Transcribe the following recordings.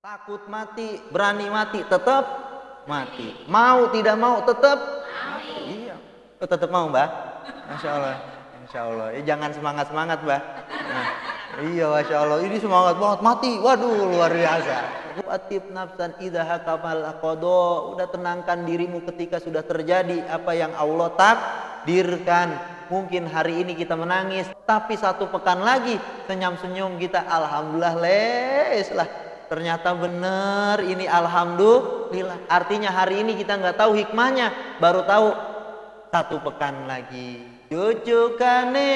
Takut mati, berani mati, tetap mati. Mau tidak mau, tetap iya. Tetap mau, Mbak? Masya Allah. Insya Allah. Jangan semangat-semangat, Mbak. Nah, iya, Masya Allah. Ini semangat banget, mati. Waduh, luar biasa. Atib nafsan idha hakamal aqodo. Udah tenangkan dirimu ketika sudah terjadi apa yang Allah takdirkan. Mungkin hari ini kita menangis, tapi 1 pekan lagi senyum-senyum kita, alhamdulillah les lah. Ternyata benar ini alhamdulillah. Artinya hari ini kita nggak tahu hikmahnya, baru tahu 1 pekan lagi. Cucukane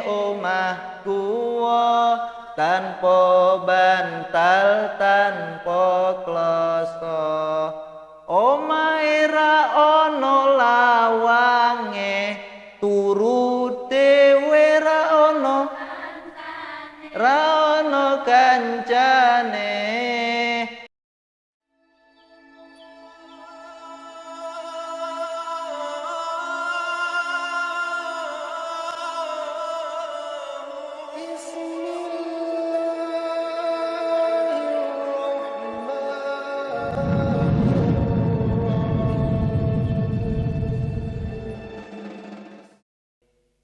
omah kuwo tanpa bantal tanpa kloso. Omahe ra ono lawange, turu dhewe ra ono kancane.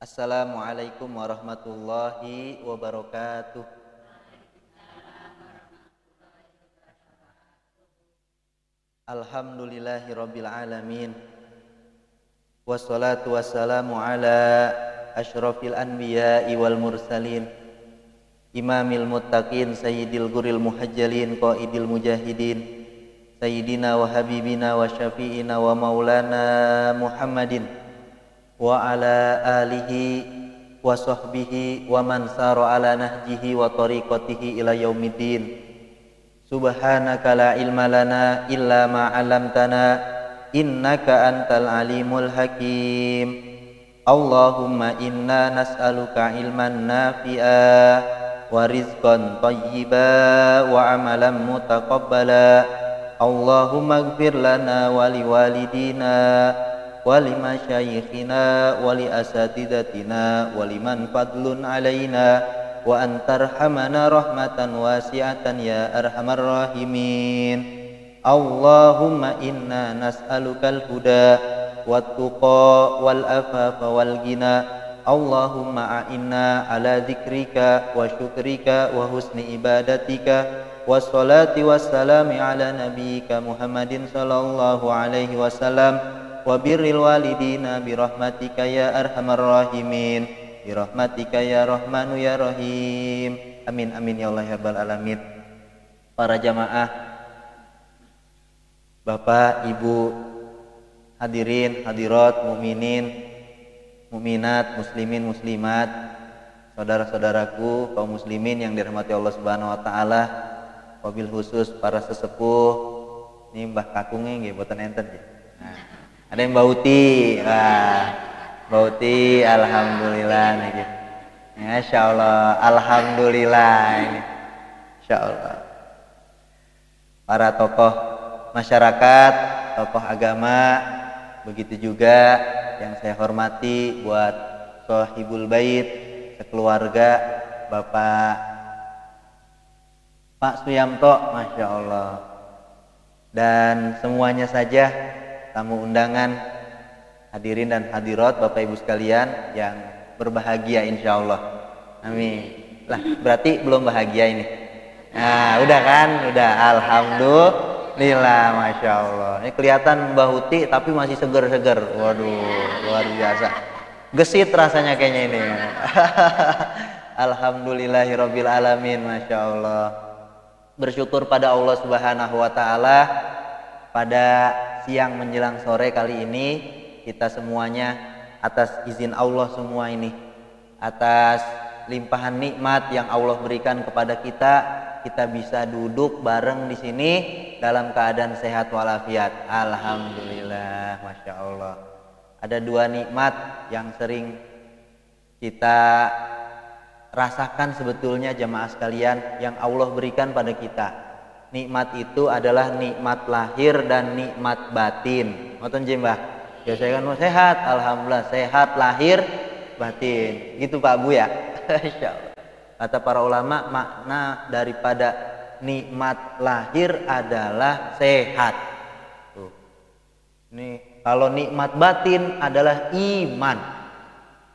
Assalamualaikum warahmatullahi wabarakatuh. Alhamdulillahirabbil alamin. Wassalatu wassalamu ala asyrafil anbiya'i wal mursalin, imamil muttaqin, sayyidil guril muhajjalin, qaidil mujahidin, sayyidina wa habibina wa syafi'ina wa maulana Muhammadin wa ala alihi wa sahbihi wa man sara ala nahjihi wa tariqatihi ila yaumiddin. Subhanaka la ilma lana illa ma 'allamtana innaka antal alimul hakim. Allahumma inna nas'aluka ilman nafi'a wa rizqan thayyiba wa amalan mutaqabbala. Allahumma ighfir lana wa liwalidina wa limasyayikhina wa li asatidatina wa liman fadlun alaina wa antarhamana rahmatan wasi'atan ya arhamar rahimin. Allahumma inna nas'alukal huda wat tuqa wal afafa wal ghina. Allahumma a'inna ala dzikrika wa syukrika wa husni ibadatika. Wassalati wassalami ala nabiyyika Muhammadin sallallahu alaihi wasallam wa birril walidina birahmatika ya arhamar rahimin, birahmatika ya rahmanu ya rahim. Amin amin ya Allah ya rabbal alamin. Para jamaah, Bapak, Ibu, hadirin, hadirat, mukminin, mukminat, muslimin, muslimat, saudara-saudaraku kaum muslimin yang dirahmati Allah Subhanahu wa taala, wabil khusus para sesepuh. Ini Mbah Kakungnya nggih boten enten ya. Nah, ada yang Bauti. Wah, Bauti alhamdulillah nggih. Masyaallah, alhamdulillah ini. Insyaallah. Para tokoh masyarakat, tokoh agama, begitu juga yang saya hormati buat Sohibul Bait, sekeluarga, Bapak Pak Suyamto, Masya Allah, dan semuanya saja tamu undangan, hadirin dan hadirat, Bapak Ibu sekalian yang berbahagia insya Allah. Amin. Lah, berarti belum bahagia ini. Nah, udah kan? Udah, alhamdulillah, Masya Allah. Ini kelihatan Mbah Huti tapi masih seger-seger. Waduh, luar biasa. Gesit rasanya kayaknya ini. Alhamdulillahirabbil alamin, Masya Allah. Bersyukur pada Allah Subhanahu wa taala, pada siang menjelang sore kali ini kita semuanya atas izin Allah semua ini, atas limpahan nikmat yang Allah berikan kepada kita bisa duduk bareng di sini dalam keadaan sehat walafiat. Alhamdulillah, Masya Allah. Ada 2 nikmat yang sering kita rasakan sebetulnya jamaah sekalian yang Allah berikan pada kita. Nikmat itu adalah nikmat lahir dan nikmat batin. Ngoten nggih, Mbah? Ya saya kan sehat, alhamdulillah sehat lahir batin. Gitu Pak Bu ya. Insyaallah. Kata para ulama, makna daripada nikmat lahir adalah sehat. Tuh. Ini kalau nikmat batin adalah iman.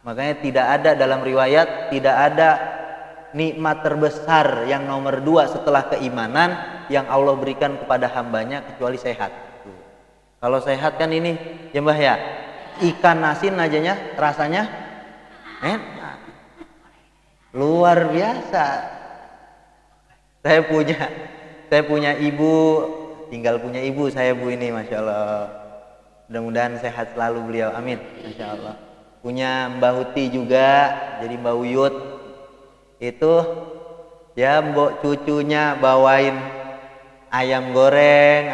Makanya tidak ada dalam riwayat, tidak ada nikmat terbesar yang nomor 2 setelah keimanan yang Allah berikan kepada hambanya kecuali sehat. Tuh. Kalau sehat kan ini ya Mbah ya, ikan asin ajanya rasanya enak, luar biasa. Saya punya ibu, tinggal punya ibu saya Bu ini, masya Allah. Mudah-mudahan sehat selalu beliau, amin, masya Allah. Punya Mbak Huti juga, jadi Mbak Uyut itu ya mbok cucunya bawain ayam goreng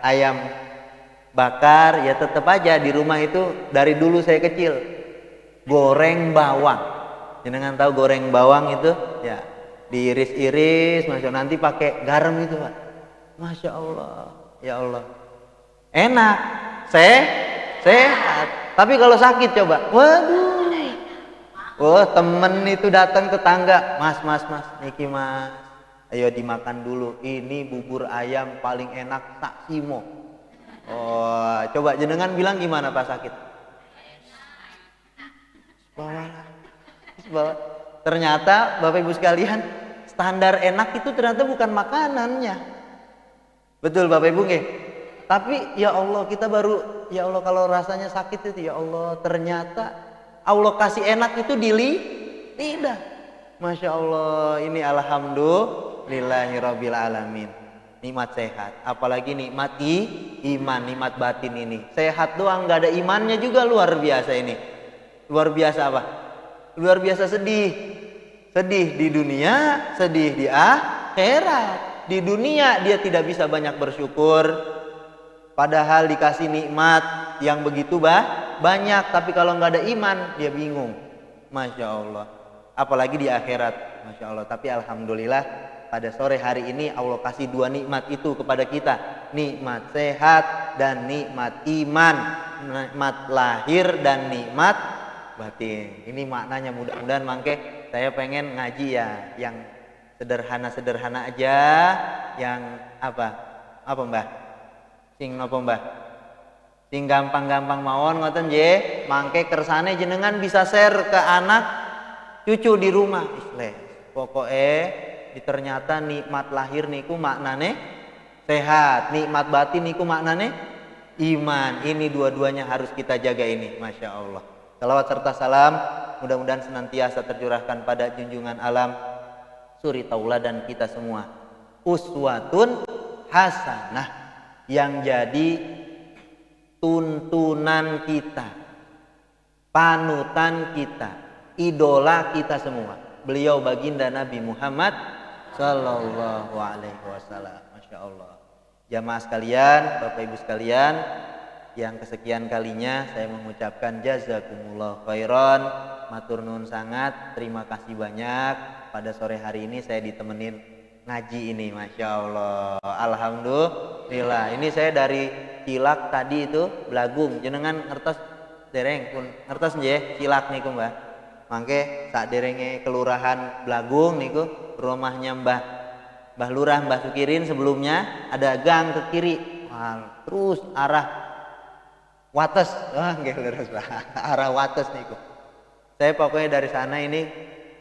ayam bakar, ya tetap aja di rumah itu dari dulu saya kecil goreng bawang. Jenengan tahu goreng bawang itu ya, diiris-iris, masya Allah, nanti pakai garam itu Pak, masya Allah, ya Allah, enak, sehat. Tapi kalau sakit coba, waduh, temen itu datang tetangga, mas, niki mas, ayo dimakan dulu, ini bubur ayam paling enak tak simo. Oh, coba jenengan bilang gimana Pak sakit? Bawa. Ternyata Bapak Ibu sekalian, standar enak itu ternyata bukan makanannya. Betul Bapak Ibu nggih? Tapi ya Allah, kita baru ya Allah kalau rasanya sakit itu ya Allah, ternyata Allah kasih enak itu di lidah. Masya Allah, ini alhamdulillahirabbil alamin. Nikmat sehat, apalagi nikmat iman, nikmat batin ini. Sehat doang nggak ada imannya juga luar biasa ini. Luar biasa apa? Luar biasa sedih di dunia, sedih di akhirat. Di dunia dia tidak bisa banyak bersyukur, padahal dikasih nikmat yang begitu banyak, tapi kalau nggak ada iman dia bingung, masya Allah. Apalagi di akhirat, masya Allah. Tapi alhamdulillah pada sore hari ini Allah kasih 2 nikmat itu kepada kita, nikmat sehat dan nikmat iman, nikmat lahir dan nikmat batin. Ini maknanya, mudah-mudahan mangke saya pengen ngaji ya yang sederhana-sederhana aja, yang apa Mbah? Sing napa Mbah? Sing gampang-gampang mawon ngoten nggih, mangke kersane jenengan bisa share ke anak cucu di rumah. Isles. Pokoke ternyata nikmat lahir niku maknane sehat, nikmat batin niku maknane iman. Ini dua-duanya harus kita jaga ini, masya Allah. Salawat serta salam mudah-mudahan senantiasa tercurahkan pada junjungan alam suri tauladan kita semua, uswatun hasanah, yang jadi tuntunan kita, panutan kita, idola kita semua. Beliau baginda Nabi Muhammad Sallallahu Alaihi Wasallam. Masya Allah. Jamaah sekalian, Bapak Ibu sekalian, yang kesekian kalinya saya mengucapkan jazakumullah khairan, matur nuwun sangat, terima kasih banyak. Pada sore hari ini saya ditemenin ngaji ini, masya Allah, alhamdulillah. Ini saya dari Cilak tadi itu Blagung, jenengan ngertos dereng pun ngertos nggih Cilak niku Mbah. Mangke sak derenge kelurahan Blagung niku rumahnya Mbah Lurah, Mbah Sukirin, sebelumnya ada gang ke kiri, terus arah Wates, nggih lurus arah Wates niku. Saya pokoknya dari sana ini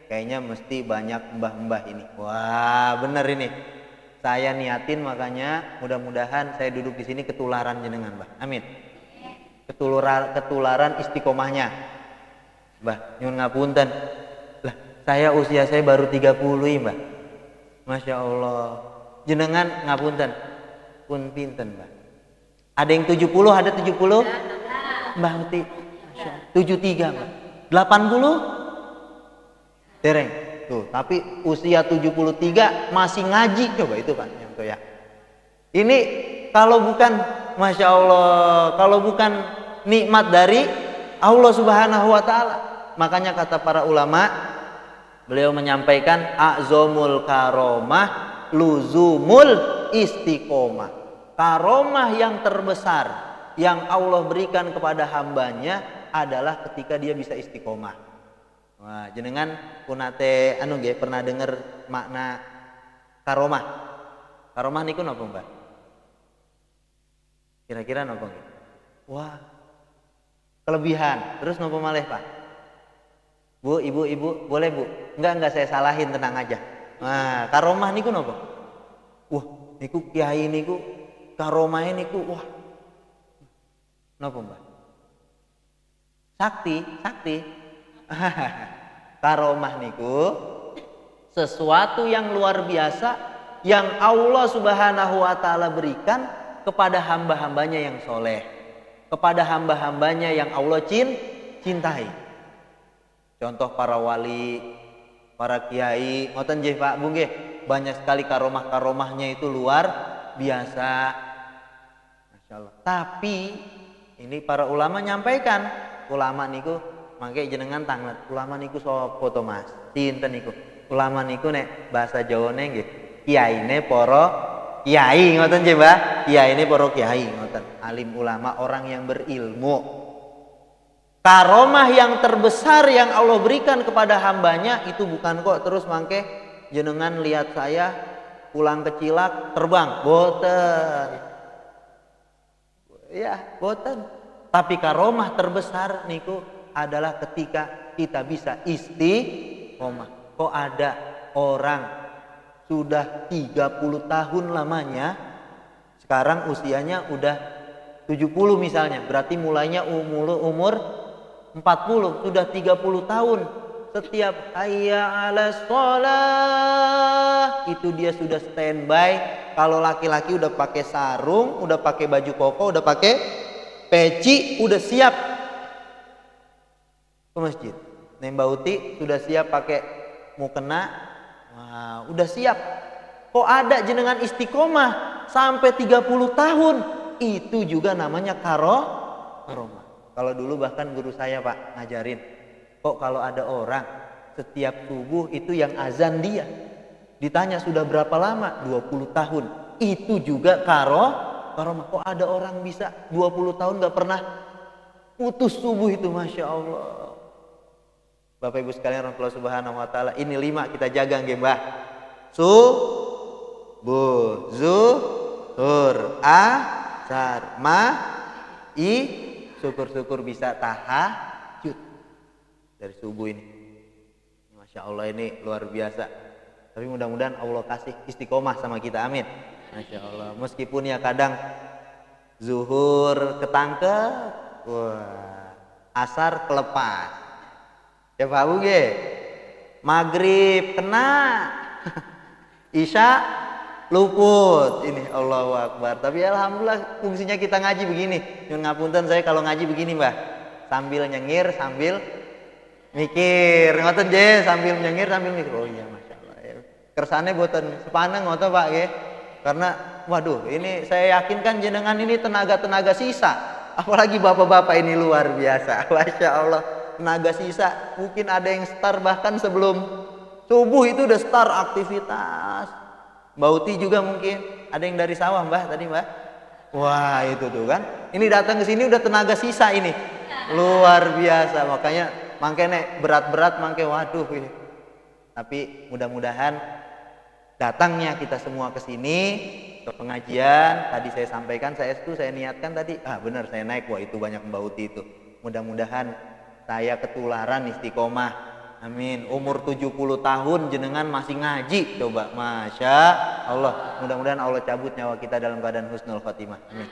kayaknya mesti banyak mbah-mbah ini. Wah, bener ini. Saya niatin, makanya mudah-mudahan saya duduk di sini ketularan jenengan, Mbah. Amin. Ketularan istiqomahnya. Mbah, nyuwun ngapunten. Lah, usia saya baru 30, Mbah. Masya Allah. Jenengan ngapunten. Pun pinten, Mbah. Ada yang 70, ada 70? Mbah Uti. 73, Mbah. 80? Dereng. Tuh, tapi usia 73 masih ngaji. Coba itu Pak yang tuh ya. Ini kalau bukan, masya Allah, kalau bukan nikmat dari Allah Subhanahu wa Ta'ala. Makanya kata para ulama, beliau menyampaikan a'zamul karomah luzumul istiqomah. Karomah yang terbesar yang Allah berikan kepada hambanya adalah ketika dia bisa istiqomah. Wah, jenengan punate pernah dengar makna karomah? Karomah niku napa, Mbak? Kira-kira napa nggih? Wah, kelebihan. Terus napa malih, Pak? Bu, ibu, boleh, Bu? Enggak saya salahin, tenang aja. Nah, karomah niku napa? Wah, niku kiai niku karomahe niku wah. Napa, Mbak? Sakti. Karomah niku sesuatu yang luar biasa yang Allah Subhanahu wa taala berikan kepada hamba-hambanya yang soleh, kepada hamba-hambanya yang Allah cintai. Contoh para wali, para kiai, ngoten nggih Pak Bu nggih, banyak sekali karomah-karomahnya itu luar biasa. Masya Allah. Tapi ini para ulama nyampaikan, ulama niku mangke jenengan tangan, ulama niku sapa to Mas? Sinten niku? Ulama niku nek bahasa Jawane nggih, kiyaine para kiai ngoten nggih, Mbah. Kiyaine para kiai ngoten. Alim ulama, orang yang berilmu. Karomah yang terbesar yang Allah berikan kepada hambanya itu bukan kok terus mangke jenengan lihat saya pulang ke Cilak terbang, boten. Ya, boten. Tapi karomah terbesar niku adalah ketika kita bisa istiqomah. Kok ada orang sudah 30 tahun lamanya, sekarang usianya udah 70 misalnya, berarti mulainya umur 40, sudah 30 tahun. Setiap hayya 'alas shalah itu dia sudah standby. Kalau laki-laki udah pakai sarung, udah pakai baju koko, udah pakai peci, udah siap ke masjid. Nembauti sudah siap pakai mukena, wah, udah siap. Kok ada jenengan istiqomah sampai 30 tahun? Itu juga namanya karomah. Kalau dulu bahkan guru saya Pak ngajarin, kok kalau ada orang setiap subuh itu yang azan dia, ditanya sudah berapa lama? 20 tahun. Itu juga karomah. Kok ada orang bisa 20 tahun gak pernah putus subuh itu, Masya Allah. Bapak Ibu sekalian rahmatullah subhanahu wa ta'ala, ini 5 kita jaga nggih Mbah. Subuh, zuhur, asar, syukur-syukur bisa tahajud dari subuh ini. Masya Allah, ini luar biasa. Tapi mudah-mudahan Allah kasih istiqomah sama kita, amin. Masya Allah. Meskipun ya kadang zuhur ketangkep, wah, asar kelepas. Ya Pak Bu ge, maghrib kena, isya luput. Ini Allahu Akbar. Tapi alhamdulillah fungsinya kita ngaji begini. Nyun ngapunten saya kalau ngaji begini Mbah, sambil nyengir sambil mikir, ngoten je, sambil nyengir sambil mikir. Oh iya Masya Allah. Kersane boten sepaneng ngoten Pak ge. Karena waduh, ini saya yakin kan jenengan ini tenaga sisa. Apalagi bapak-bapak ini luar biasa. Masya Allah. Tenaga sisa, mungkin ada yang start bahkan sebelum subuh itu udah start aktivitas. Bauti juga mungkin, ada yang dari sawah Mbah tadi Mbah. Wah itu tuh kan, ini datang ke sini udah tenaga sisa ini, luar biasa. Makanya mangkene berat-berat mangke waduh ini. Tapi mudah-mudahan datangnya kita semua ke sini ke pengajian. Tadi saya sampaikan, saya niatkan tadi, benar saya naik, wah itu banyak Bauti itu. Mudah-mudahan saya ketularan istiqomah, amin. Umur 70 tahun jenengan masih ngaji, coba, Masya Allah. Mudah-mudahan Allah cabut nyawa kita dalam keadaan husnul khotimah, amin.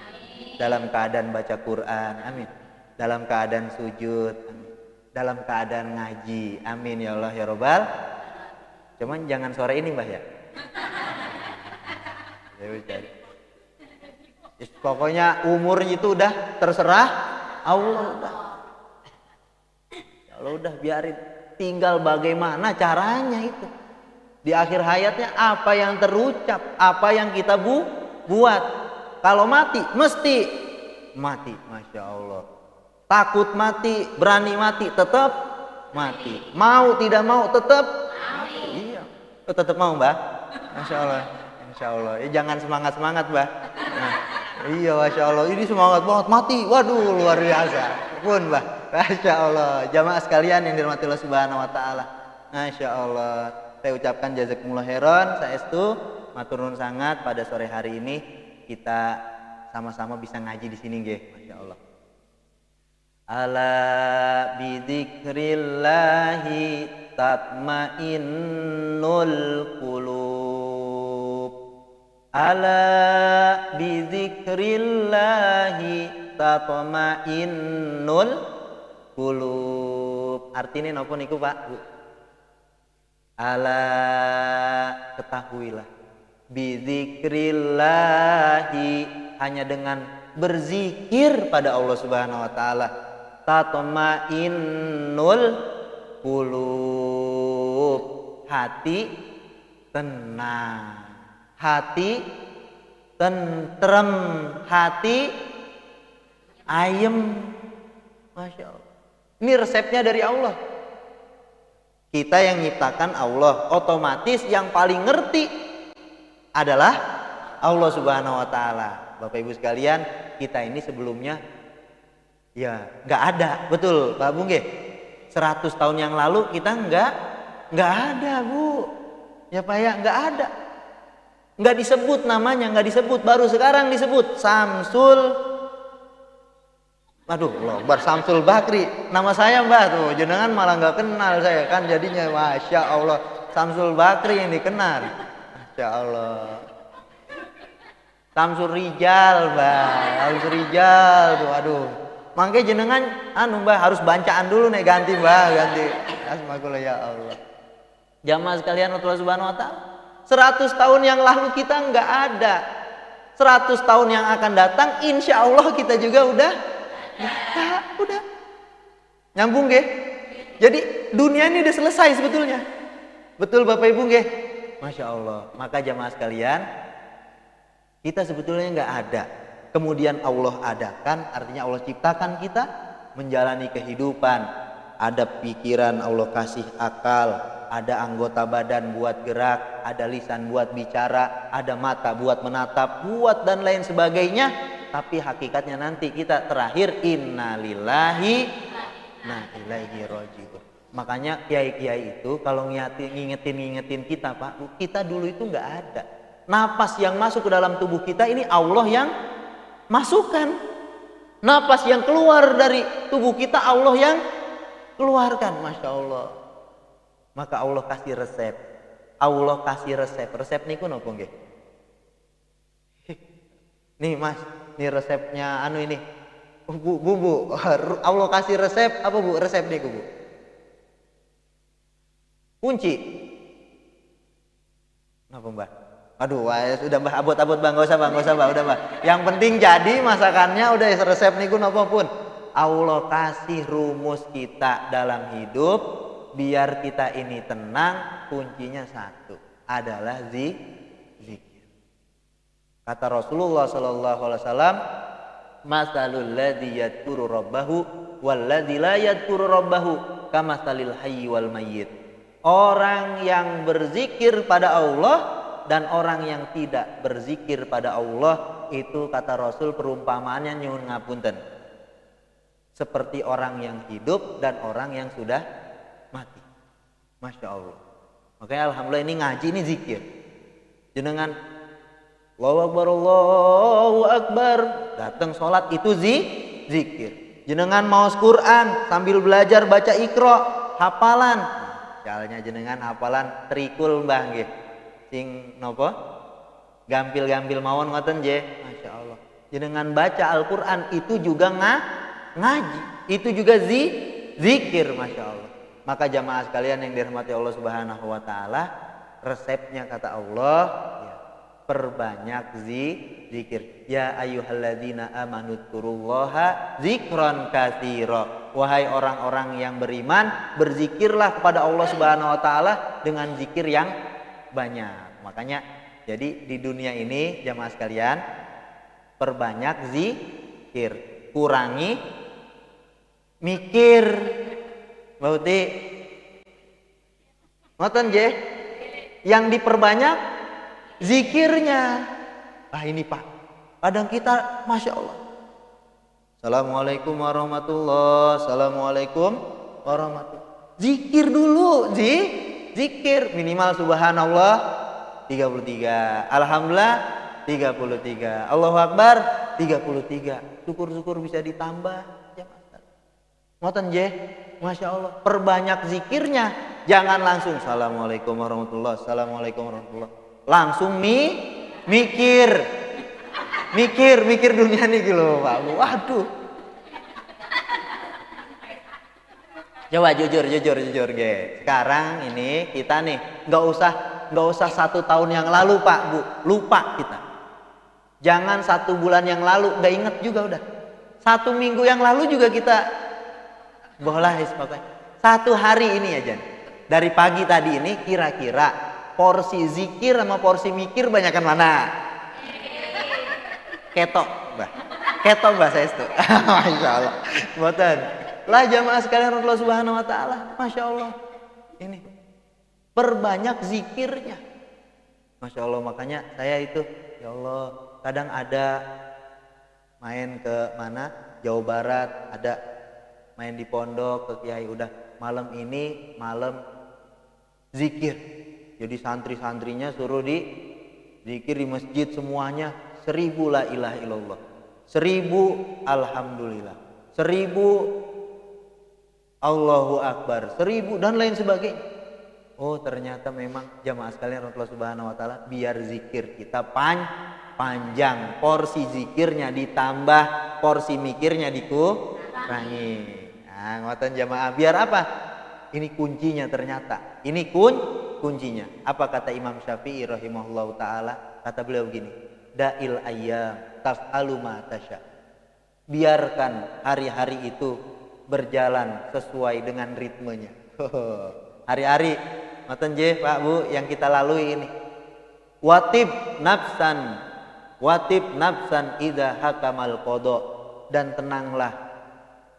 Dalam keadaan baca Quran, amin. Dalam keadaan sujud, amin. Dalam keadaan ngaji, amin ya Allah ya Robbal. Cuman jangan sore ini Mbah ya. Pokoknya umur itu udah terserah Allah. Kalau udah biarin, tinggal bagaimana caranya itu. Di akhir hayatnya apa yang terucap, apa yang kita buat. Kalau mati, mesti mati, Masya Allah. Takut mati, berani mati, tetap mati. Mau tidak mau, tetap mati. Iya, tetap mau Mbak. Masya Allah, Insya Allah. Jangan semangat Mbak. Nah, iya Masya Allah, ini semangat banget, mati. Waduh, luar biasa. Pun Mbak. Masya Allah, jamaah sekalian yang dirahmati Allah Subhanahu wa taala. Masya Allah. Saya ucapkan jazakumullah khairan, saestu matur nuwun sangat pada sore hari ini kita sama-sama bisa ngaji di sini nggih. Masya Allah. Ala bidzikrillahi tatmainnul qulub. Ala bidzikrillahi tatmainnul qulub. Artinya napa niku Pak? Bu? Ala ketahuilah bidzikrillahi hanya dengan berzikir pada Allah Subhanahu wa taala tatmainnul qulub, hati tenang, hati tentrem, hati ayem. Masya Allah, ini resepnya dari Allah. Kita yang nyiptakan Allah, otomatis yang paling ngerti adalah Allah Subhanahu wa taala. Bapak Ibu sekalian, kita ini sebelumnya ya nggak ada, betul Pak Bung nggih? 100 tahun yang lalu kita nggak ada Bu, ya Pak ya, nggak ada, nggak disebut namanya, nggak disebut, baru sekarang disebut Samsul. Aduh, Bar Samsul Bakri, nama saya Mbak tuh, jenengan malah nggak kenal saya kan jadinya. Masya Allah, Samsul Bakri yang dikenal. Masya Allah. Samsul Rijal Mbak, Samsul Rijal tuh, aduh. Makanya jenengan Mbak harus bancaan dulu nih, ganti Mbak, ganti. Asmakullah ya Allah. Jamaah sekalian Allah Subhanahu wa taala. 100 tahun yang lalu kita nggak ada. 100 tahun yang akan datang insya Allah kita juga udah nyambung nggih. Jadi dunia ini udah selesai sebetulnya. Betul Bapak Ibu nggih? Masya Allah. Maka jamaah sekalian, kita sebetulnya nggak ada, kemudian Allah adakan, artinya Allah ciptakan kita menjalani kehidupan. Ada pikiran, Allah kasih akal, ada anggota badan buat gerak, ada lisan buat bicara, ada mata buat menatap, buat dan lain sebagainya. Tapi hakikatnya nanti kita terakhir innalillahi wa ilaihi rajiun. Makanya kiai-kiai itu kalau ngingetin kita Pak, kita dulu itu nggak ada. Napas yang masuk ke dalam tubuh kita ini Allah yang masukkan. Napas yang keluar dari tubuh kita Allah yang keluarkan. Masya Allah. Maka Allah kasih resep. Allah kasih resep. Resep niku napa nggih? Nih Mas, nih resepnya ini. Bu. Allah kasih resep apa Bu? Resep niku Bu. Kunci. Napa Mbak? Aduh, sudah Mbah, abot-abot Bang, enggak usah Bang, udah Mbah. Yang penting jadi masakannya udah resep niku napa pun. Allah kasih rumus kita dalam hidup biar kita ini tenang, kuncinya satu, adalah zikir. Kata Rasulullah sallallahu alaihi wasallam, "Masalul ladzi yadhkuru rabbahu wal ladzi la yadhkuru rabbahu kamasalil hayyi wal mayyit." Orang yang berzikir pada Allah dan orang yang tidak berzikir pada Allah, itu kata Rasul perumpamaannya nyuwun ngapunten, seperti orang yang hidup dan orang yang sudah mati. Masya Allah. Makanya alhamdulillah ini ngaji, ini zikir. Jenengan Allahu Akbar, Allahu Akbar, datang sholat itu zikir. Jenengan mau Quran sambil belajar baca Iqra, hafalan. Misalnya jenengan hafalan trikul Mbah nggih. Sing napa? Gampil-gampil mawon ngoten nggih. Masya Allah. Jenengan baca Al-Qur'an itu juga ngaji. Itu juga zikir, Masya Allah. Maka jamaah sekalian yang dirahmati Allah Subhanahu wa taala, resepnya kata Allah, ya, perbanyak zikir. Ya ayyuhalladzina amanu dzkurullaha dzikran katsira. Wahai orang-orang yang beriman, berzikirlah kepada Allah Subhanahu wa taala dengan zikir yang banyak. Makanya jadi di dunia ini jamaah sekalian, perbanyak zikir, kurangi mikir. Bauti ngoten nggih, yang diperbanyak zikirnya. Ah ini Pak, kadang kita Masya Allah, Assalamualaikum warahmatullahi, Assalamualaikum warahmatullahi. Zikir dulu, zikir minimal subhanallah 33. Alhamdulillah 33. Allahu Akbar 33. Syukur-syukur bisa ditambah. Ngoten nggih. Masya Allah. Perbanyak zikirnya. Jangan langsung Assalamualaikum warahmatullahi, Assalamualaikum warahmatullahi. Langsung mikir dunia nih gitu Pak. Waduh. Coba jujur guys. Sekarang ini kita nih nggak usah 1 tahun yang lalu Pak Bu, lupa kita. Jangan 1 bulan yang lalu, nggak inget juga udah. 1 minggu yang lalu juga kita boleh pakai. 1 hari ini aja. Dari pagi tadi ini kira-kira porsi zikir sama porsi mikir banyakan mana? Ketok Mbah saya itu. Masya Allah. Boten. Lah jamaah sekalian Allah Subhanahu wa taala, Masya Allah. Ini perbanyak zikirnya. Masya Allah, makanya saya itu ya Allah, kadang ada main ke mana? Jawa Barat, ada main di pondok ke kiai, udah malam ini malam zikir. Jadi santri-santrinya suruh di zikir di masjid semuanya 1000 la ilaha illallah, 1000 alhamdulillah, 1000 Allahu Akbar, 1000 dan lain sebagainya. Oh ternyata memang jamaah sekalian Allah Subhanahu wa taala biar zikir kita panjang, porsi zikirnya ditambah, porsi mikirnya dikurangi. Nah, ngoten jamaah, biar apa? Ini kuncinya ternyata. Ini kuncinya. Apa kata Imam Syafi'i rahimahullahu taala? Kata beliau begini, da'il ayyam taf'alu ma tasya. Biarkan hari-hari itu berjalan sesuai dengan ritmenya. Hari-hari ngoten nggih Pak Bu yang kita lalui ini. Watib nafsan idza hakamal qada, dan tenanglah,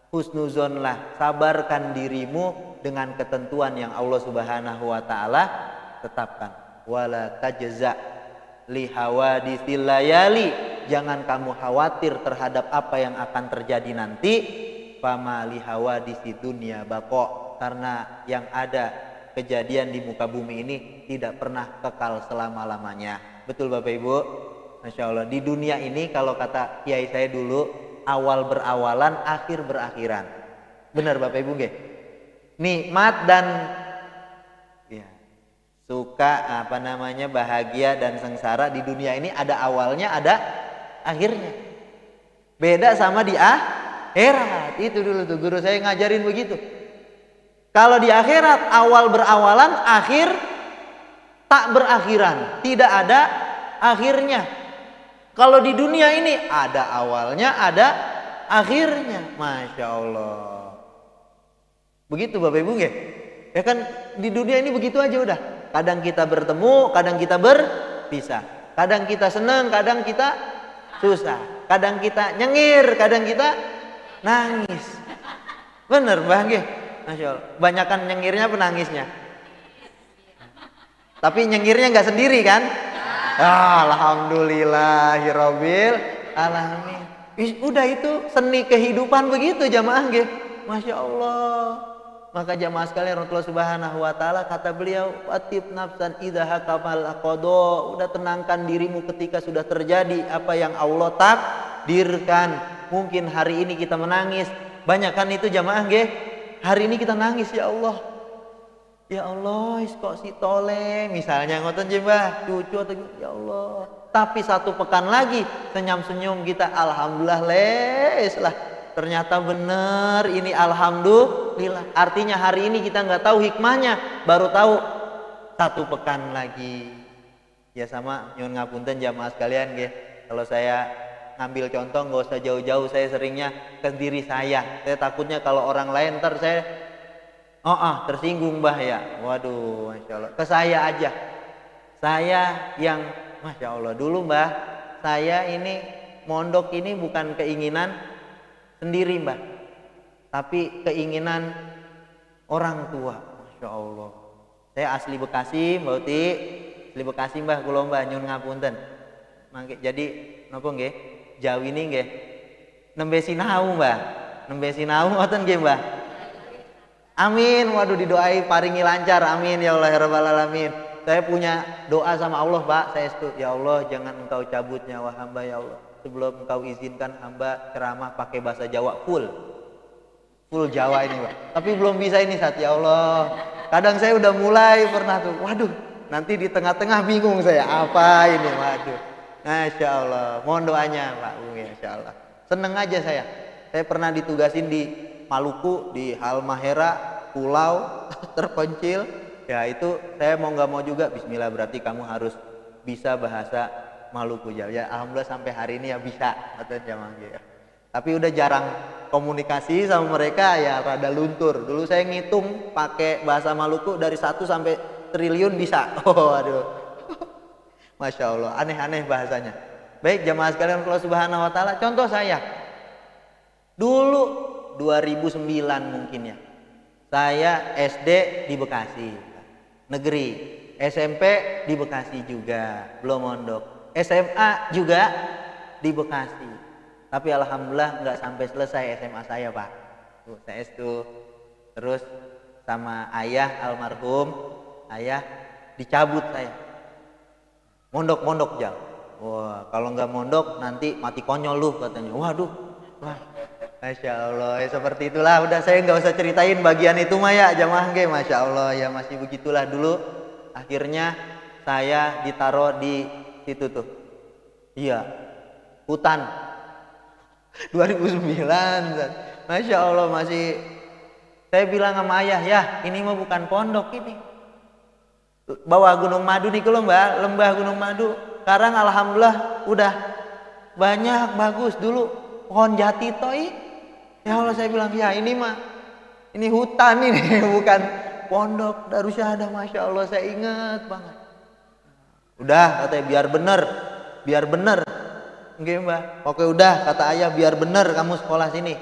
husnuzonlah, sabarkan dirimu dengan ketentuan yang Allah Subhanahu wa taala tetapkan. Wala tajza li hawaditsil layali, jangan kamu khawatir terhadap apa yang akan terjadi nanti. Fama li hawaditsi dunya baqa, karena yang ada kejadian di muka bumi ini tidak pernah kekal selama-lamanya. Betul Bapak Ibu? Masya Allah. Di dunia ini kalau kata kiai saya dulu, awal berawalan, akhir berakhiran. Benar Bapak Ibu nggih? Nikmat dan ya, suka bahagia dan sengsara di dunia ini ada awalnya, ada akhirnya. Beda sama di akhirat. Itu dulu tuh guru saya ngajarin begitu. Kalau di akhirat awal berawalan, akhir tak berakhiran, tidak ada akhirnya. Kalau di dunia ini ada awalnya, ada akhirnya. Masya Allah. Begitu Bapak Ibu nggih? Ya kan di dunia ini begitu aja udah. Kadang kita bertemu, kadang kita berpisah. Kadang kita senang, kadang kita susah. Kadang kita nyengir, kadang kita nangis. Bener Mbah nggih? Masya Allah. Banyakan nyengirnya penangisnya. Tapi nyengirnya nggak sendiri kan? Alhamdulillahirabbil alamin. Udah itu seni kehidupan begitu jamaah nggih. Masya Allah. Maka jamaah sekalian Allah Subhanahu wa taala kata beliau, watib nafsan idza hakamal qada, udah tenangkan dirimu ketika sudah terjadi apa yang Allah takdirkan. Mungkin hari ini kita menangis, banyakkan itu jamaah nggih. Hari ini kita nangis, ya Allah. Ya Allah, kok si tole misalnya ngoten nggih Mbah, cucu atau ya Allah. Tapi 1 pekan lagi senyum-senyum kita, alhamdulillah les lah. Ternyata benar ini alhamdulillah. Artinya hari ini kita nggak tahu hikmahnya, baru tahu 1 pekan lagi. Ya sama nyuwun ngapunten jamaah sekalian nggih. Kalau saya ngambil contoh nggak usah jauh-jauh, saya seringnya ke diri saya. Saya takutnya kalau orang lain ntar saya tersinggung Mbah ya. Waduh, Masya Allah. Ke saya aja. Saya yang Masya Allah dulu Mbah, saya ini mondok ini bukan keinginan sendiri Mbah, tapi keinginan orang tua. Masya Allah. Saya asli Bekasi, Mbak Uti. Asli Bekasi Mbah, kula Mbah nyun ngapunten. Jadi napa nggih? Jawi ini nggih. Nembe sinau Mbah. Nembe sinau ngoten nggih Mbah. Amin. Waduh didoai paringi lancar. Amin ya Allah ya rabbal alamin. Saya punya doa sama Allah, Pak. Saya itu, ya Allah jangan engkau cabut nyawa hamba ya Allah. Sebelum engkau izinkan hamba ceramah pakai bahasa Jawa full Jawa ini, Pak. Tapi belum bisa ini saat ya Allah. Kadang saya udah mulai pernah tuh, waduh, nanti di tengah-tengah bingung saya apa ini, waduh. Masya Allah, mohon doanya Pak Bung, Masya Allah. Seneng aja saya. Saya pernah ditugasin di Maluku, di Halmahera, pulau terpencil. Ya itu saya mau nggak mau juga Bismillah, berarti kamu harus bisa bahasa Maluku ya. Alhamdulillah sampai hari ini ya bisa, katanya ya. Tapi udah jarang komunikasi sama mereka, ya rada luntur. Dulu saya ngitung pakai bahasa Maluku dari 1 sampai triliun bisa. Oh aduh. Masya Allah, aneh-aneh bahasanya. Baik jamaah sekalian Allah Subhanahu Wa Taala, contoh saya dulu 2009 mungkin ya, saya SD di Bekasi negeri, SMP di Bekasi juga, belum mondok, SMA juga di Bekasi. Tapi alhamdulillah nggak sampai selesai SMA saya, Pak. Saya itu terus sama ayah almarhum, ayah dicabut saya. Mondok jauh. Wah, kalau nggak mondok nanti mati konyol lu katanya. Waduh. Wah. Masya Allah, ya seperti itulah. Udah saya nggak usah ceritain bagian itu mah ya, jamaah ge. Masya Allah, ya masih begitulah dulu. Akhirnya saya ditaruh di situ tuh. Iya, hutan. 2009. Masya Allah masih. Saya bilang sama ayah, ya ini mah bukan pondok ini. Bawah Gunung Madu nih kalau Mbak, lembah Gunung Madu. Sekarang alhamdulillah udah banyak bagus. Dulu pohon jati toy. Ya Allah saya bilang ya ini mah ini hutan ini bukan pondok Darussahadah. Masya Allah saya ingat banget. Udah katanya biar bener. Nggih Mbak. Oke udah kata ayah biar bener kamu sekolah sini.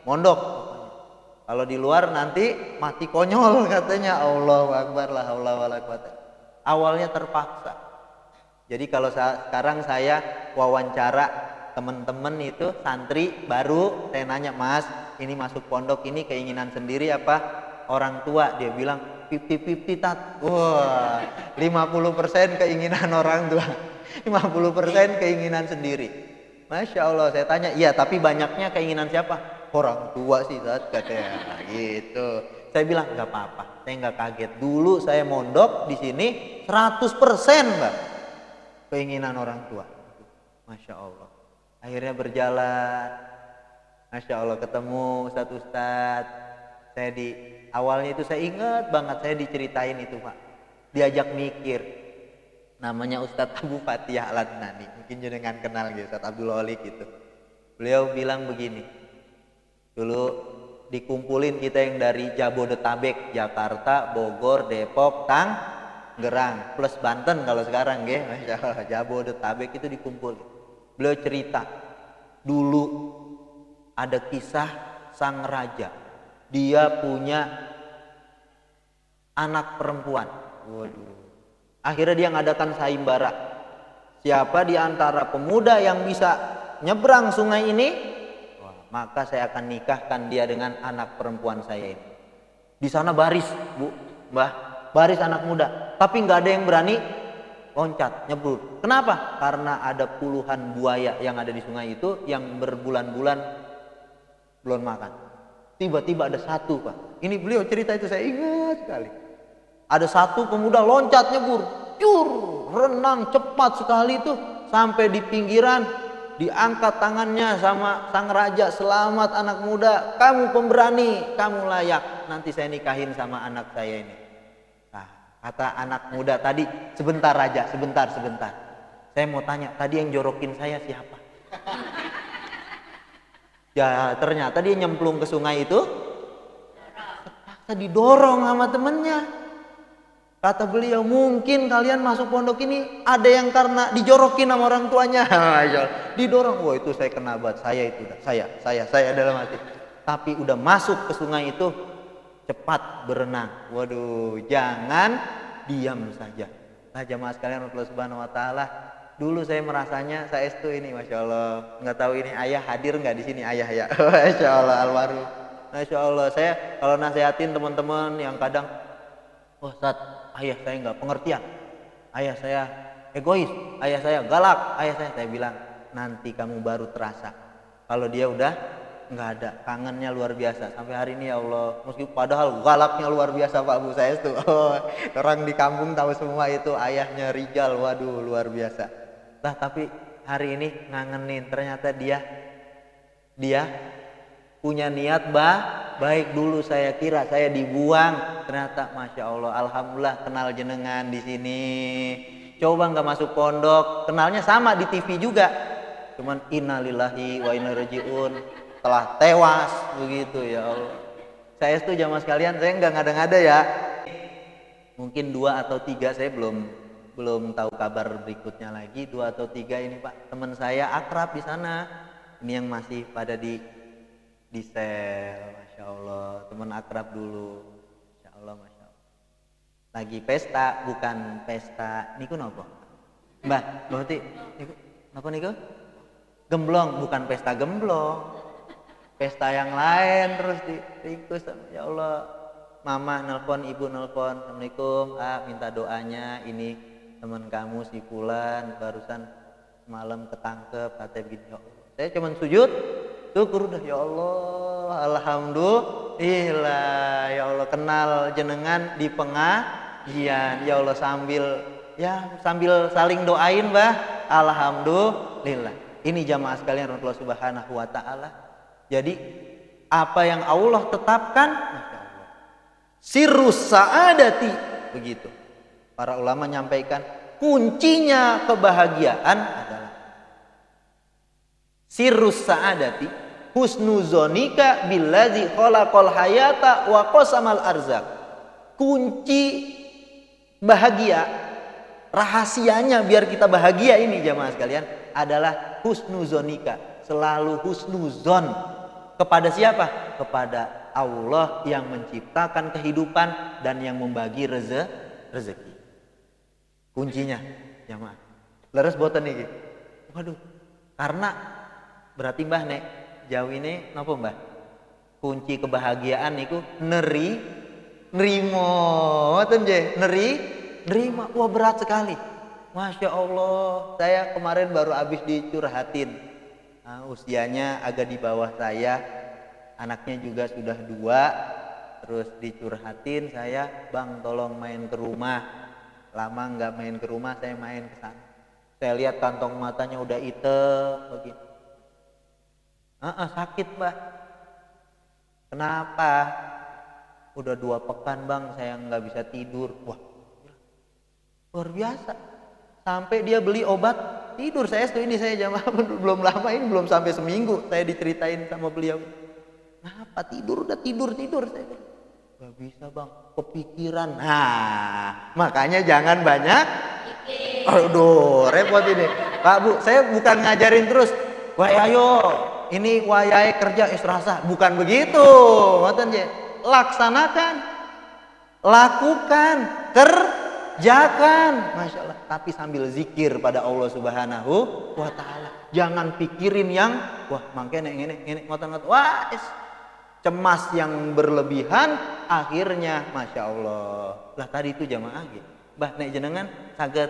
Mondok. Kalau di luar nanti mati konyol katanya. Allahu Akbar, la haula wala quwata. Awalnya terpaksa. Jadi kalau sekarang saya wawancara teman-teman itu santri baru, saya nanya, "Mas, ini masuk pondok ini keinginan sendiri apa orang tua?" Dia bilang 50-50 tat. Wah, 50% keinginan orang tua, 50% keinginan sendiri. Masya Allah, saya tanya, "Iya, tapi banyaknya keinginan siapa?" Orang tua sih Zat, katanya gitu. Saya bilang nggak apa-apa, saya nggak kaget. Dulu saya mondok di sini 100% Mbak keinginan orang tua. Masya Allah. Akhirnya berjalan. Masya Allah ketemu Ustadz. Saya di awalnya itu saya ingat banget, saya diceritain itu Pak. Diajak mikir. Namanya Ustadz Abu Fatihah Al-Adnani. Mungkin jenengan kenal gitu, Ustadz Abdul Wali gitu. Beliau bilang begini. Dulu dikumpulin kita yang dari Jabodetabek, Jakarta, Bogor, Depok, Tangerang, plus Banten kalau sekarang ya, Masya Allah, Jabodetabek itu dikumpulin. Beliau cerita, dulu ada kisah sang raja, dia punya anak perempuan. Waduh. Akhirnya dia ngadakan sayembara. Siapa di antara pemuda yang bisa nyebrang sungai ini, maka saya akan nikahkan dia dengan anak perempuan saya ini. Di sana baris, Bu, Mbah, baris anak muda. Tapi nggak ada yang berani loncat, nyebur. Kenapa? Karena ada puluhan buaya yang ada di sungai itu yang berbulan-bulan belum makan. Tiba-tiba ada satu, Pak. Ini beliau cerita itu saya ingat sekali. Ada satu pemuda loncat nyebur, renang cepat sekali itu sampai di pinggiran. Diangkat tangannya sama sang raja, "Selamat anak muda, kamu pemberani, kamu layak, nanti saya nikahin sama anak saya ini." Nah, kata anak muda tadi, "Sebentar raja, sebentar. Saya mau tanya, tadi yang jorokin saya siapa?" Ya ternyata dia nyemplung ke sungai itu, terpaksa didorong sama temennya. Kata beliau, "Mungkin kalian masuk pondok ini ada yang karena dijorokin sama orang tuanya." Didorong. Wah itu saya kena banget. Saya itu udah saya dalam hati. Tapi udah masuk ke sungai itu cepat berenang. Waduh, jangan diam saja. Nah jamaah sekalian Allah Subhanahu Wa Taala. Dulu saya merasanya saya itu ini, Masya Allah. Nggak tahu ini ayah hadir nggak di sini ayah ya. Masya Allah almarhum. Masya Allah, saya kalau nasihatin teman-teman yang kadang, "Oh Ustaz, ayah saya nggak pengertian." ayah saya egois, ayah saya galak, ayah saya bilang nanti kamu baru terasa kalau dia udah nggak ada, kangennya luar biasa sampai hari ini ya Allah. Meski padahal galaknya luar biasa Pak Bu saya itu. Orang di kampung tahu semua itu ayahnya Rijal, waduh luar biasa. Lah tapi hari ini ngangenin, ternyata dia punya niat baik. Dulu saya kira saya dibuang, ternyata masya Allah, alhamdulillah kenal jenengan di sini. Coba nggak masuk pondok, kenalnya sama di TV juga, cuman innalillahi wa inna ilaihi rajiun, telah tewas begitu ya Allah. Saya itu jamaah sekalian, saya nggak ngada-ngada ya. Mungkin 2 atau 3, saya belum tahu kabar berikutnya lagi. 2 atau 3 ini Pak, teman saya akrab di sana. Ini yang masih pada di sel, masya Allah, teman akrab dulu, masya Allah, masya Allah. Lagi pesta, bukan pesta niku nopo, Mbah, berarti niku nopo niku? Gemblong, bukan pesta gemblong, pesta yang lain. Terus diringkus, ya Allah, mama nelpon, ibu nelpon, assalamualaikum, minta doanya, ini teman kamu si Fulan barusan malam ketangkep, katanya begini. Ya Allah, saya cuman sujud syukur dah, ya Allah, alhamdulillah, ya Allah kenal jenengan di pengajian, ya Allah, sambil saling doain Mbah, alhamdulillah. Ini jamaah sekalian rahmatullah subhanahu wa ta'ala. Jadi apa yang Allah tetapkan, masya Allah, sirrus sa'adati, begitu para ulama nyampaikan, kuncinya kebahagiaan adalah sirrus sa'adati husnuzonika billadzi khalaqal hayata wa qasamal arzak. Kunci bahagia, rahasianya biar kita bahagia ini jamaah sekalian adalah husnuzonika, selalu husnuzon kepada siapa? Kepada Allah yang menciptakan kehidupan dan yang membagi rezeki. Kuncinya jamaah. Leres boten iki. Waduh. Karena berarti Mbah nek jauh ini napa Mbah? Kunci kebahagiaan niku nerimo, ngoten nggih, nerima. Wah berat sekali. Masya Allah, saya kemarin baru habis dicurhatin. Usianya agak di bawah saya, anaknya juga sudah 2. Terus dicurhatin saya, Bang tolong main ke rumah. Lama nggak main ke rumah, saya main ke sana. Saya lihat kantong matanya udah hitam begini. Sakit Mbak. Kenapa? Udah 2 pekan Bang saya nggak bisa tidur. Wah luar biasa. Sampai dia beli obat tidur. Saya jamaah belum lama ini, belum sampai seminggu saya diceritain sama beliau. Kenapa tidur? Udah tidur saya. Gak bisa Bang, kepikiran. Nah makanya jangan banyak. Aduh repot ini Pak Bu. Saya bukan ngajarin terus, wah ayo ini wayai kerja istirahasa, bukan begitu. Laksanakan, lakukan, kerjakan, masya Allah. Tapi sambil zikir pada Allah Subhanahu wa Ta'ala. Jangan pikirin yang wah makanya ini ngotot-ngotot. Wah cemas yang berlebihan, akhirnya masya Allah. Lah tadi itu jamaah gitu. Mbah nek jenengan saged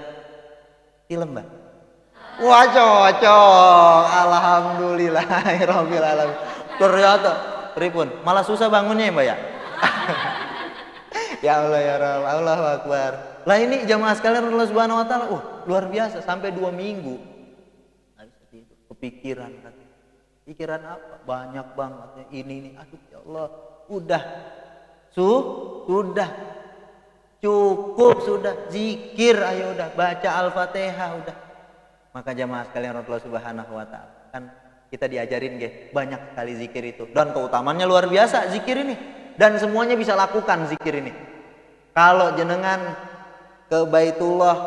film Mbah. Wah cocok, alhamdulillahirabbil alamin. Ternyata pripun? Malah susah bangunnya ya Mbak ya. Ya Allah ya Rabb, Allahu Akbar. Lah ini jamaah sekalian Allah Subhanahu wa Ta'ala, luar biasa sampai 2 minggu. Kepikiran katanya. Pikiran apa? Banyak banget ini. Aduh ya Allah, udah. Sudah. Cukup sudah, zikir ayo udah, baca Al-Fatihah udah. Maka jamaah sekalian Allah Subhanahu wa Ta'ala, kan kita diajarin banyak sekali zikir itu dan keutamaannya luar biasa zikir ini, dan semuanya bisa lakukan zikir ini. Kalau jenengan ke Baitullah,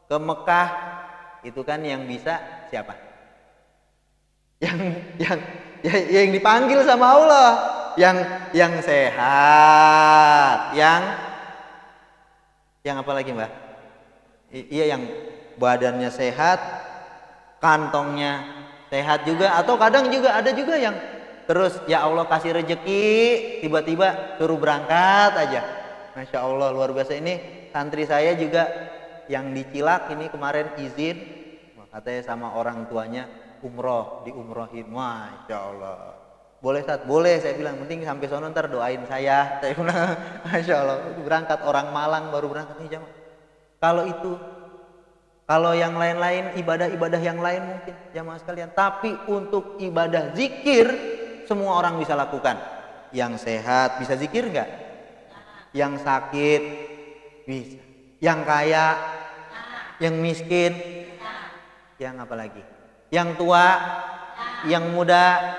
ke Mekah, itu kan yang bisa siapa? Yang dipanggil sama Allah, yang sehat, yang apa lagi Mbak? Iya, yang badannya sehat, kantongnya sehat juga, atau kadang juga ada juga yang terus ya Allah kasih rezeki tiba-tiba suruh berangkat aja. Masya Allah luar biasa. Ini santri saya juga yang di Cilak ini kemarin izin, katanya sama orang tuanya umroh, diumrohin. Masya Allah. Boleh Ustaz? Boleh, saya bilang. Penting sampai sono ntar doain saya. Saya bilang, Masya Allah. Berangkat orang Malang baru berangkat nih jamaah. Kalau itu, kalau yang lain-lain, ibadah-ibadah yang lain mungkin jamaah sekalian. Tapi untuk ibadah zikir, semua orang bisa lakukan. Yang sehat bisa zikir enggak? Yang sakit bisa. Yang kaya, yang miskin, yang apa lagi? Yang tua, yang muda,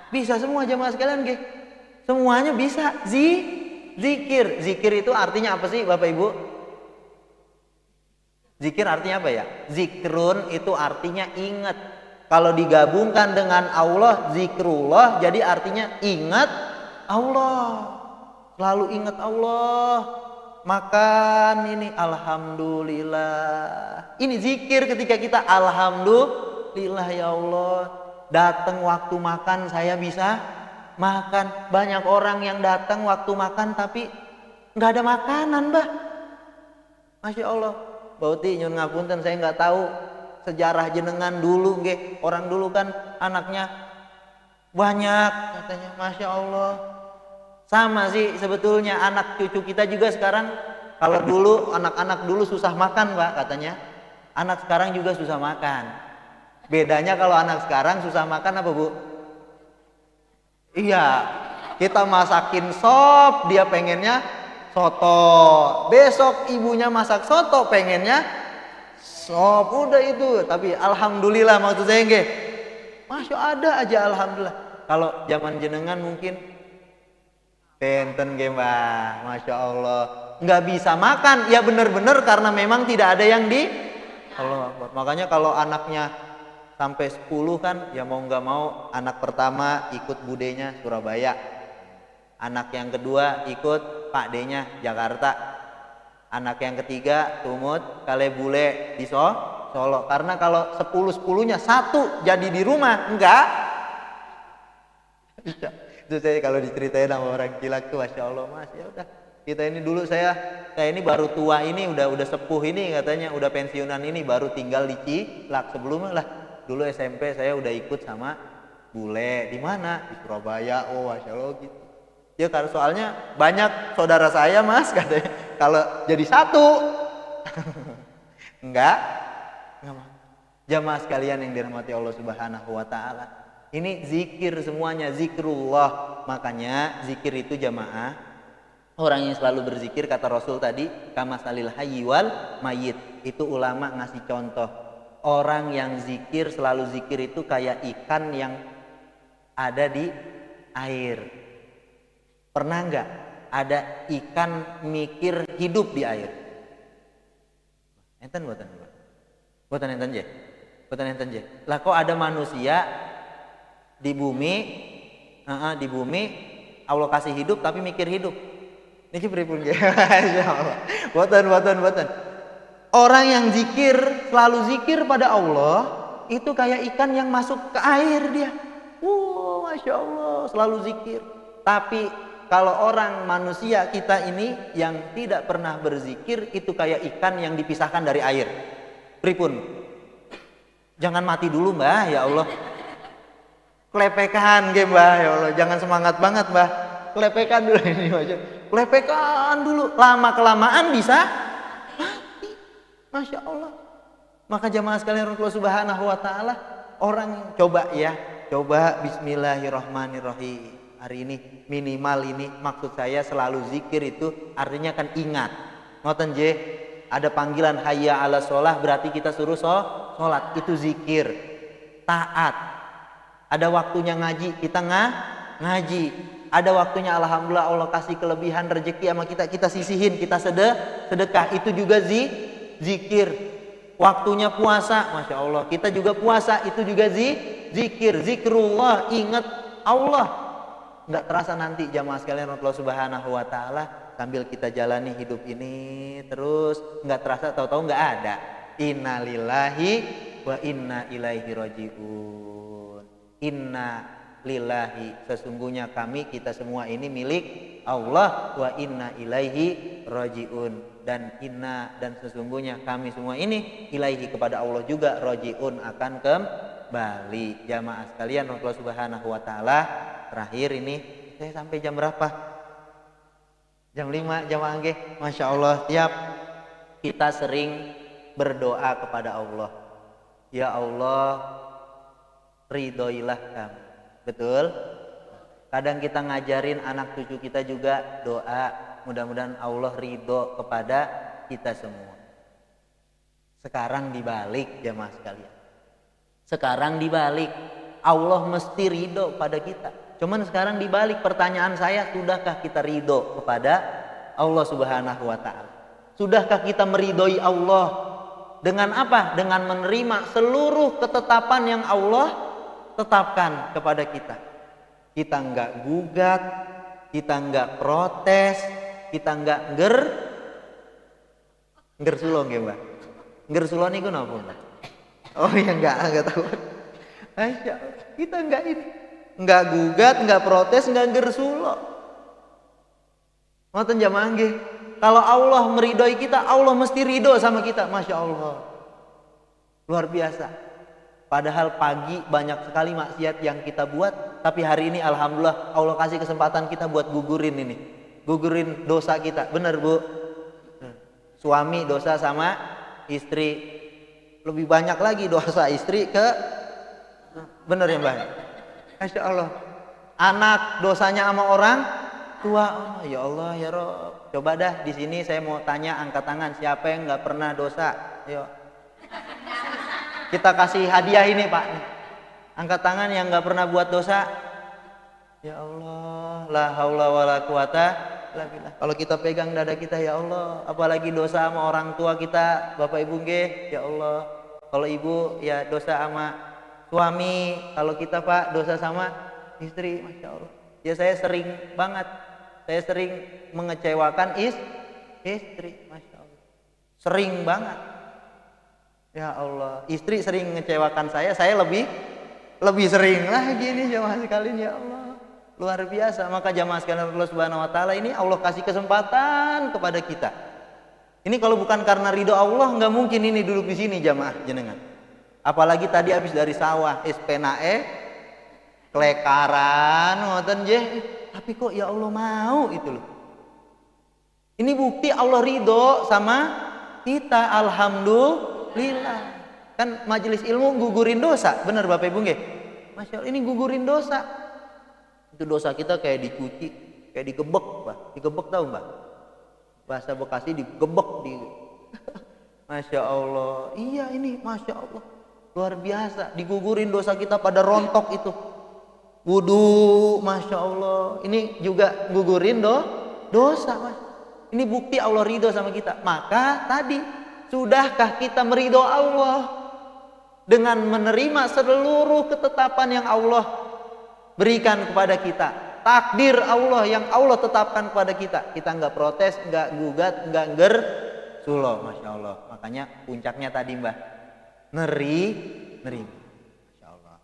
bisa semua jamaah sekalian nggih. Semuanya bisa. Zikir. Zikir itu artinya apa sih Bapak Ibu? Zikir artinya apa ya? Zikrun itu artinya ingat. Kalau digabungkan dengan Allah, zikrullah, jadi artinya ingat Allah. Selalu ingat Allah. Makan ini alhamdulillah. Ini zikir ketika kita alhamdulillah ya Allah. Datang waktu makan saya bisa makan. Banyak orang yang datang waktu makan tapi nggak ada makanan, Mbah. Masya Allah. Bauti nyun ngapunten, saya nggak tahu sejarah jenengan dulu, nggih. Orang dulu kan anaknya banyak katanya, Masya Allah. Sama sih sebetulnya anak cucu kita juga sekarang. Kalau dulu anak-anak dulu susah makan, Pak, katanya. Anak sekarang juga susah makan. Bedanya kalau anak sekarang susah makan apa, Bu? Iya, kita masakin sop, dia pengennya soto. Besok ibunya masak soto, pengennya sop. Udah itu. Tapi alhamdulillah maksud saya nggih. Masya ada aja alhamdulillah. Kalau zaman jenengan mungkin benten nggih, Mbah. Masya Allah. Nggak bisa makan. Ya benar-benar karena memang tidak ada yang di Allah. Makanya kalau anaknya sampai 10 kan, ya mau nggak mau anak pertama ikut budenya Surabaya, anak yang kedua ikut Pak D-nya Jakarta, anak yang ketiga tumut kale bule di Solo. Karena kalau 10-10-nya satu jadi di rumah enggak. Itu saya kalau diceritain sama orang Cilak tuh, Masya Allah, Mas, ya udah. Kita ini dulu saya ini baru tua ini, udah sepuh ini katanya, udah pensiunan ini, baru tinggal di Cilak. Sebelumnya lah dulu SMP saya udah ikut sama bule di mana? Di Surabaya. Oh, Masya Allah gitu. Ya karena soalnya banyak saudara saya, Mas, katanya kalau jadi satu enggak mau. Jamaah sekalian yang dirahmati Allah Subhanahu wa taala. Ini zikir semuanya, zikrullah. Makanya zikir itu jamaah, orang yang selalu berzikir kata Rasul tadi, kamasalil hayyi wal mayyit. Itu ulama ngasih contoh. Orang yang zikir, selalu zikir itu kayak ikan yang ada di air. Pernah enggak ada ikan mikir hidup di air? Enten buatan enten je. Buatan enten je. Lah kok ada manusia di bumi Allah kasih hidup tapi mikir hidup. Niki pripun nggih? Insyaallah. Buatan. Orang yang zikir, selalu zikir pada Allah, itu kayak ikan yang masuk ke air dia. Masya Allah, selalu zikir. Tapi kalau orang manusia kita ini yang tidak pernah berzikir, itu kayak ikan yang dipisahkan dari air. Pripun? Jangan mati dulu, Mbah, ya Allah. Klepekan nggih, Mbah, ya Allah. Jangan semangat banget, Mbah. Klepekan dulu ini, Mas. Klepekan dulu. Lama kelamaan bisa mati. Masya Allah. Maka jamaah sekalian Allah Subhanahu wa taala, orang coba bismillahirrahmanirrahim. Hari ini minimal ini maksud saya selalu zikir itu artinya kan ingat. Ngoten je, ada panggilan hayya 'ala sholah berarti kita suruh sholat, itu zikir. Taat. Ada waktunya ngaji, kita ngaji. Ada waktunya alhamdulillah Allah kasih kelebihan rezeki sama kita sisihin, kita sedekah, itu juga zikir. Waktunya puasa, Masya Allah, kita juga puasa, itu juga zikir. Zikrullah, ingat Allah. Nggak terasa nanti jamaah sekalian Allah Subhanahu wa taala sambil kita jalani hidup ini terus nggak terasa, tahu-tahu nggak ada. Innalillahi wa inna ilaihi rajiun. Inna lillahi, sesungguhnya kami, kita semua ini milik Allah, wa inna ilaihi rajiun, dan inna dan sesungguhnya kami semua ini ilaihi kepada Allah juga rajiun akan kembali. Jamaah sekalian Allah Subhanahu wa taala, terakhir ini saya sampai jam berapa? Jam 5 jamaah nggih. Masya Allah, tiap kita sering berdoa kepada Allah, ya Allah ridhoilah kami. Betul? Kadang kita ngajarin anak cucu kita juga doa, mudah-mudahan Allah ridho kepada kita semua. Sekarang dibalik jamaah sekalian. Sekarang dibalik, Allah mesti ridho pada kita. Cuman sekarang dibalik, pertanyaan saya, sudahkah kita ridho kepada Allah Subhanahu wa taala? Sudahkah kita meridhoi Allah? Dengan apa? Dengan menerima seluruh ketetapan yang Allah tetapkan kepada kita. Kita enggak gugat, kita enggak protes, kita enggak ngger nggih, Mbak. Ngger sulo niku napa, Mbak? Oh ya enggak tahu. Masya Allah, kita enggak ini. Enggak gugat, enggak protes, enggak ngger sulo. Ngoten jamaah nggih. Kalau Allah meridhoi kita, Allah mesti ridho sama kita. Masya Allah, luar biasa. Padahal pagi banyak sekali maksiat yang kita buat, tapi hari ini alhamdulillah Allah kasih kesempatan kita buat gugurin dosa kita. Benar Bu? Suami dosa sama istri, lebih banyak lagi dosa istri ke, benar ya Mbak? Masya Allah. Anak dosanya sama orang tua. Oh, ya Allah ya Rob. Coba dah di sini saya mau tanya, angkat tangan siapa yang nggak pernah dosa? Ayo. Kita kasih hadiah ini Pak. Angkat tangan yang nggak pernah buat dosa. Ya Allah, la haula wala quwata illa billah. Kalau kita pegang dada kita, ya Allah, apalagi dosa sama orang tua kita, Bapak Ibu nggih, ya Allah. Kalau ibu ya dosa sama suami, kalau kita Pak dosa sama istri, Masya Allah. Ya saya sering banget, saya sering mengecewakan istri, Masya Allah. Sering banget. Ya Allah, istri sering mengecewakan saya lebih sering lah gini jamaah sekalian, ya Allah. Luar biasa. Maka jamaah sekalian Allah Subhanahu wa taala, ini Allah kasih kesempatan kepada kita. Ini kalau bukan karena ridho Allah nggak mungkin ini duduk di sini jamaah jenengan. Apalagi tadi habis dari sawah, penae klekaran ngoten nggih. Tapi kok ya Allah mau itu loh. Ini bukti Allah ridho sama kita, alhamdulillah. Kan majelis ilmu gugurin dosa, benar Bapak Ibu nggih? Masya Allah, ini gugurin dosa. Itu dosa kita kayak dicuci, kayak digebek, Pak. Digebek tahu, Mbak? Bahasa Bekasi digebek di. Masya Allah. Iya ini, Masya Allah. Luar biasa. Digugurin dosa kita pada rontok itu. Wudu, Masya Allah. Ini juga gugurin dosa, Mas. Ini bukti Allah ridho sama kita. Maka tadi, sudahkah kita meridho Allah dengan menerima seluruh ketetapan yang Allah berikan kepada kita, takdir Allah yang Allah tetapkan kepada kita? Kita nggak protes, nggak gugat, nggak sulo, Masya Allah. Makanya puncaknya tadi Mbah, nerima. Masya Allah.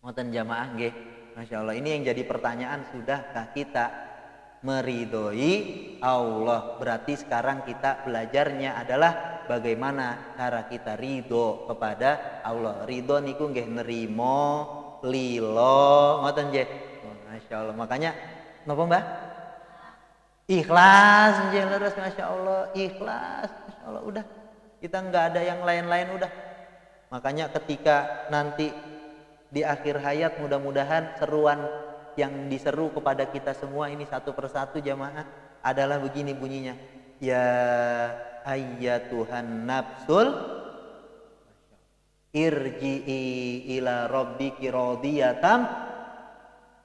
Ngoten jamaah nggih. Masya Allah. Ini yang jadi pertanyaan, sudahkah kita meridhoi Allah? Berarti sekarang kita belajarnya adalah bagaimana cara kita ridho kepada Allah. Ridho niku nggih nerimo, lilo, ngoten nggih. Masya Allah. Makanya napa Mbah? Ikhlas nggih leres, Masya Allah. Ikhlas, Masya Allah. Udah, kita nggak ada yang lain-lain udah. Makanya ketika nanti di akhir hayat, mudah-mudahan seruan yang diseru kepada kita semua ini satu persatu jamaah adalah begini bunyinya. Ya ayyatuhan nafsul irji'i ila rabbiki radiyatan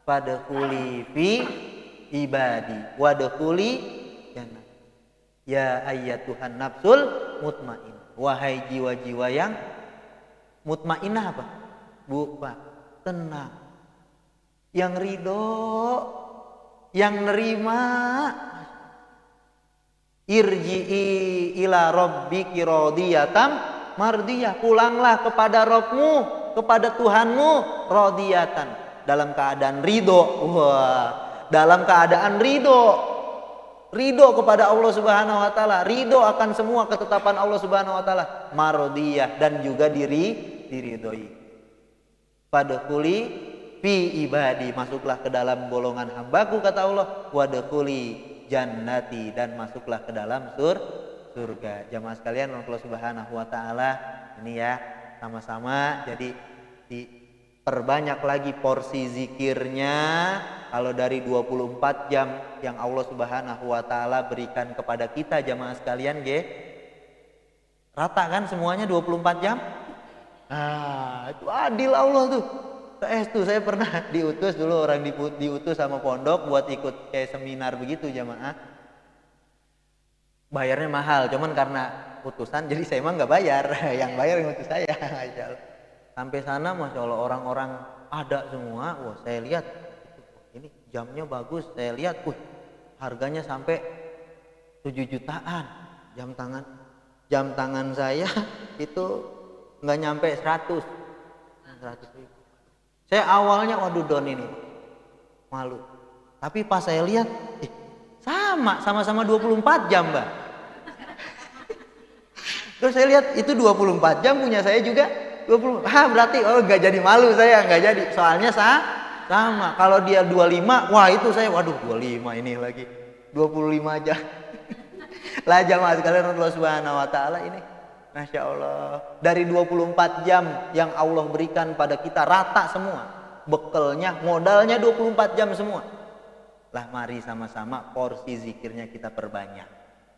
fadkhuli fi ibadi wadkhuli jannah. Ya ayyatuhan nafsul mutmainnah. Wahai jiwa-jiwa yang mutmainnah apa? Bu, Pak, tenang. Yang ridho, yang nerima. Irji'i ila rabbiki radiyatan mardiyah. Pulanglah kepada Rabbmu, kepada Tuhanmu radiyatan, dalam keadaan ridho. Wah, dalam keadaan ridho kepada Allah Subhanahu wa taala, ridho akan semua ketetapan Allah Subhanahu wa taala, marodiyah dan juga diridhoi. Fadkhuli fi ibadi, masuklah ke dalam golongan hambaku kata Allah, wadkhuli jannati, dan masuklah ke dalam surga. Jamaah sekalian Allah Subhanahu wa taala, ini ya sama-sama jadi diperbanyak lagi porsi zikirnya. Kalau dari 24 jam yang Allah Subhanahu wa taala berikan kepada kita jamaah sekalian rata kan semuanya 24 jam? Nah, itu adil Allah tuh. Saya pernah diutus dulu, orang diutus sama pondok buat ikut kayak seminar begitu jamaah. Bayarnya mahal, cuman karena utusan jadi saya emang nggak bayar. Yang bayar yang utus saya. Masya Allah. Sampai sana Masya Allah orang-orang ada semua. Wah, saya lihat ini jamnya bagus, saya lihat harganya sampai 7 jutaan jam tangan saya itu nggak nyampe 100 ribu. Saya awalnya waduh don ini malu, tapi pas saya lihat sama-sama 24 jam Mbak. Terus saya lihat itu 24 jam punya saya juga 20. Berarti nggak jadi malu, saya nggak jadi, soalnya sama. Kalau dia 25, wah itu saya waduh 25 ini lagi 25 aja. Lah jamaah sekalian Allah Subhanahu wa taala ini Masya Allah, dari 24 jam yang Allah berikan pada kita rata semua. Bekelnya, modalnya 24 jam semua. Lah mari sama-sama porsi zikirnya kita perbanyak.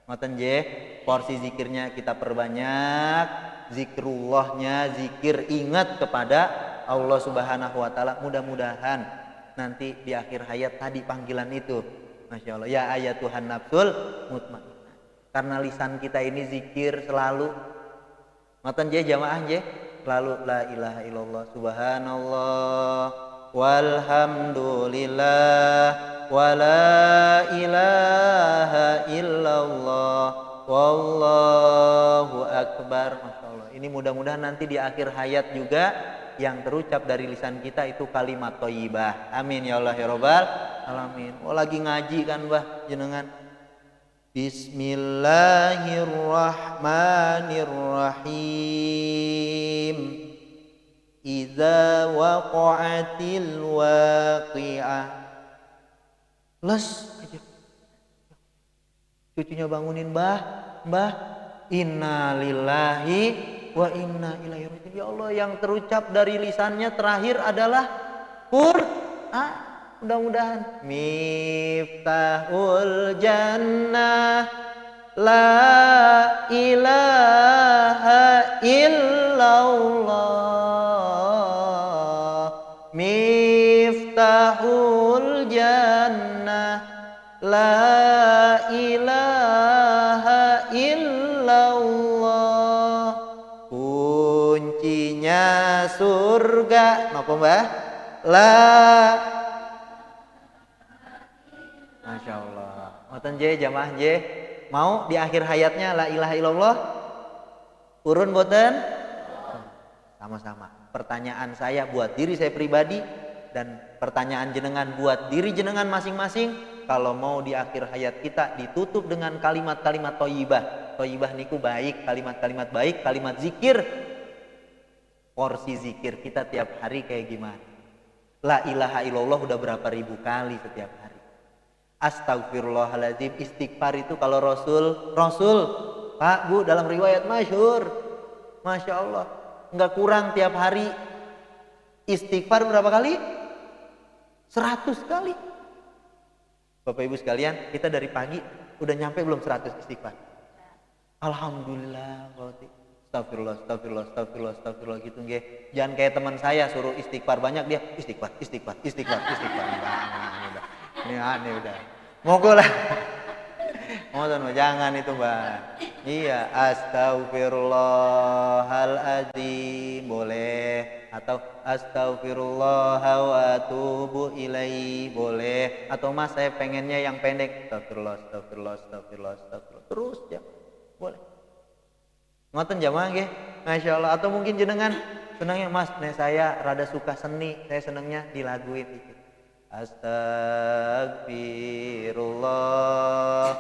Ngoten nggih, porsi zikirnya kita perbanyak. Zikrullahnya, zikir ingat kepada Allah Subhanahu wa taala. Mudah-mudahan nanti di akhir hayat tadi panggilan itu, Masya Allah, ya ayatuhan nafsul mutmainnah. Karena lisan kita ini zikir selalu. Ngoten nggih jamaah nggih, selalu la ilaha illallah subhanallah walhamdulillah wala ilaha illallah wallahu akbar. Masya Allah, ini mudah-mudahan nanti di akhir hayat juga yang terucap dari lisan kita itu kalimat thayyibah. Amin ya Allah ya rabbal alamin. Lagi ngaji kan Mbah jenengan, Bismillahirrahmanirrahim. Idza waqa'atil waqi'ah. Les aja. Cucunya bangunin, Mbah, inna lillahi wa inna ilaihi raji'un. Ya Allah, yang terucap dari lisannya terakhir adalah Qur'an. Mudah-mudahan miftahul jannah la ilaha illallah, miftahul jannah la ilaha illallah, kuncinya surga. Napa Mbah? Masya Allah. Ngoten nggih jamaah nggih. Mau di akhir hayatnya la ilaha illallah? Urun boten? Sama-sama. Pertanyaan saya buat diri saya pribadi dan pertanyaan jenengan buat diri jenengan masing-masing. Kalau mau di akhir hayat kita ditutup dengan kalimat-kalimat thayyibah. Thayyibah niku baik, kalimat-kalimat baik, kalimat zikir. Porsi zikir kita tiap hari kayak gimana? La ilaha illallah udah berapa ribu kali setiap hari? Astagfirullahaladzim, istighfar itu kalau Rasul Pak Bu dalam riwayat masyhur, Masya Allah, nggak kurang tiap hari istighfar berapa kali? 100 kali. Bapak Ibu sekalian, kita dari pagi udah nyampe belum 100 istighfar? Alhamdulillah. Astagfirullah gitu nggih. Jangan kayak teman saya suruh istighfar banyak, dia istighfar. Ini udah. Mogok lah. Jangan itu, Mbak. Iya, astagfirullahaladzim boleh, atau astagfirullah wa atubu ilaihi boleh, atau Mas saya pengennya yang pendek, astagfirullah. Terus ya. Boleh. Ngoten jamaah nggih. Masya Allah. Atau mungkin jenengan senangnya Mas, saya rada suka seni, saya senangnya dilaguin dikit. Astagfirullah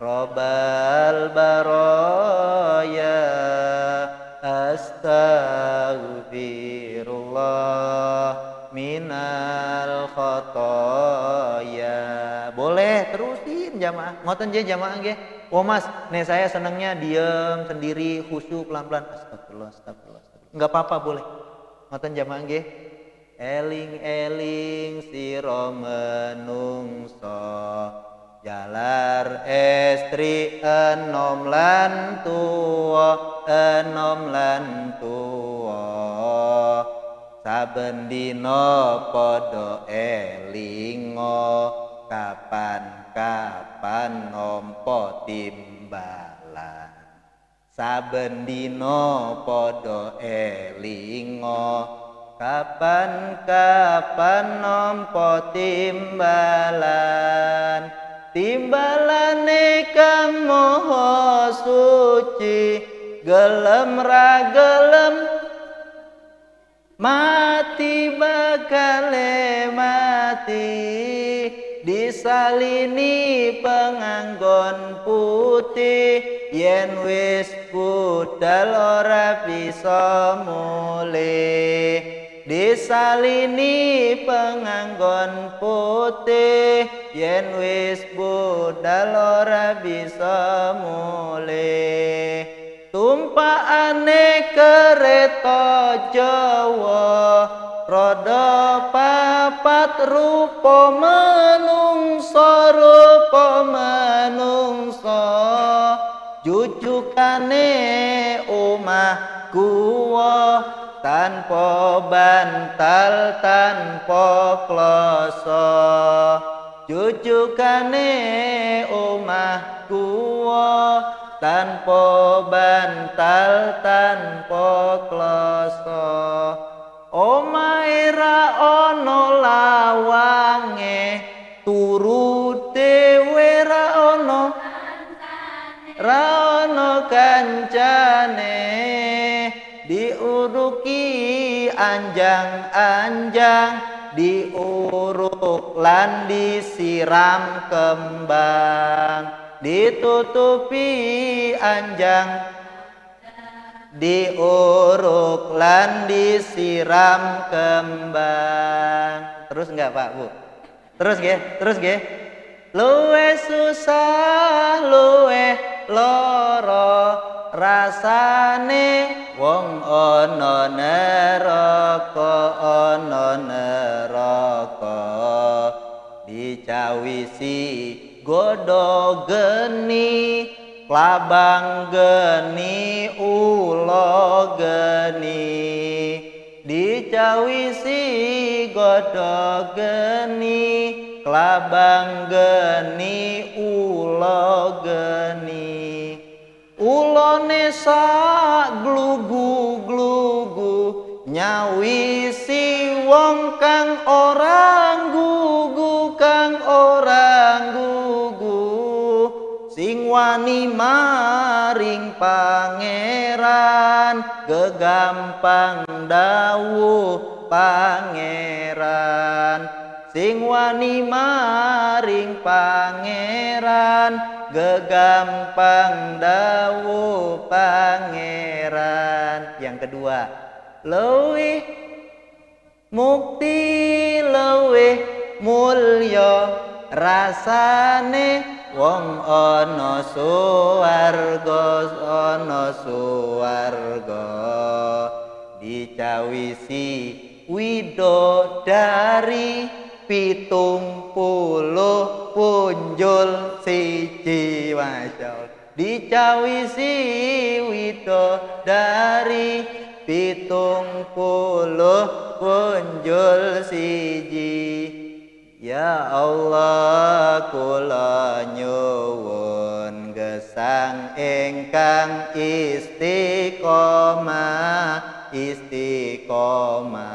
Rabbal baraya. Astagfirullah minal khotoya. Boleh terusin jamaah. Ngoten je jamaah nggih. Oh mas, nih saya senangnya diem sendiri, khusyuk pelan-pelan. Astagfirullah, astagfirullah, astagfirullah. Enggak apa-apa boleh. Ngoten jamaah nggih. Eling-eling sira menungso, jalar estri enom lan tuwa, enom lan tuwa. Saben dina padha elinga, kapan-kapan nampa timbalan. Saben dina padha elinga, kapan-kapan nampa timbalan. Timbalane Kang Maha Suci, gelem ra gelem mati bakale mati. Disalini penganggon putih, yen wis budal ora bisa mulih. Disalini penganggon putih, yen wis budal ora bisa mulih. Tumpakane kereta Jawa, roda papat rupa menungso, rupa menungso. Jujukane omah guwa, tanpa bantal tanpa kloso. Jujukane omah guwa, tanpa bantal tanpa kloso. Omahe ra ana lawange, turu dhewe ra ana kancane. Diuruki anjang-anjang, diuruk lan disiram kembang. Ditutupi anjang, diuruk lan disiram kembang. Terus enggak Pak Bu? Terus nggih, terus nggih. Luwih susah, luwih lara rasane wong ana neraka, ana neraka. Dicawisi godho geni, klabang geni, ula geni. Dicawisi godho geni, klabang geni, ula geni. Ulane sak glugu-glugu, nyawisi wong kang ora gugu, kang ora gugu. Sing wani maring pangeran, gegampang dawuh pangeran. Sing wani maring pangeran, gegampang dawuh pangeran. Yang kedua, leuwih mukti, leuwih mulya rasane wong ana suwarga, ana suwarga. Dicawisi widodari, 70 punjul siji. Masya Allah. Dicawisi widodari, 70 punjul siji. Ya Allah kula nyuwun gesang ingkang istiqomah, istiqomah.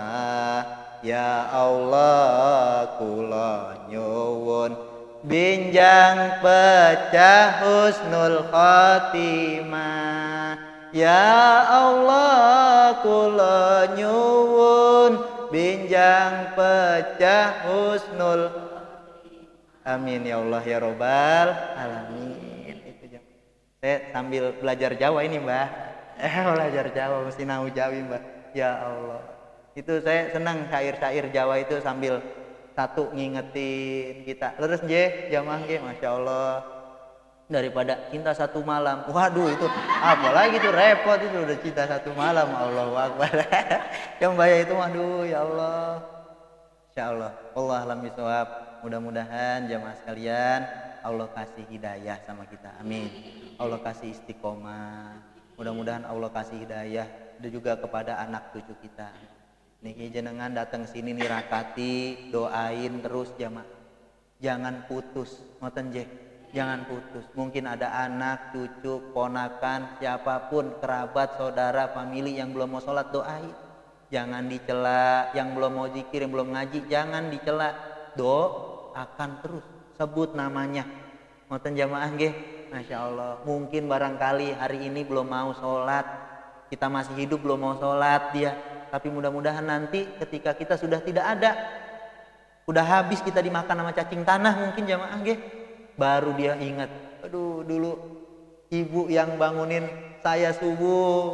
Ya Allah kula nyuwun benjang pecah husnul khotimah. Ya Allah kula nyuwun Binjang pecah husnul. Amin ya Allah ya Robbal alamin. Itu jam. Saya sambil belajar Jawa ini Mbak. Belajar Jawa mesti nahu Jawi Mbak. Ya Allah. Itu saya senang syair-syair Jawa itu sambil satu ngingetin kita. Terus nggih, jamaah nggih, Masya Allah. Daripada cinta satu malam. Waduh itu apalagi tuh repot itu udah cinta satu malam. Allahu Akbar. Yang bahaya itu waduh ya Allah. Insyaallah. Allah alam bisawab. Mudah-mudahan jamaah sekalian Allah kasih hidayah sama kita. Amin. Allah kasih istiqomah. Mudah-mudahan Allah kasih hidayah dan juga kepada anak cucu kita. Niki jenengan datang sini nirakati, doain terus jamaah. Jangan putus, ngoten nggih. Jangan putus. Mungkin ada anak, cucu, ponakan, siapapun, kerabat, saudara, famili yang belum mau sholat, doain. Jangan dicela. Yang belum mau zikir, yang belum ngaji, jangan dicela. Doakan terus. Sebut namanya. Ngoten jamaah nggih. Masya Allah. Mungkin barangkali hari ini belum mau sholat. Kita masih hidup belum mau sholat dia. Tapi mudah-mudahan nanti ketika kita sudah tidak ada, udah habis kita dimakan sama cacing tanah mungkin jamaah nggih. Baru dia ingat, aduh dulu ibu yang bangunin saya subuh,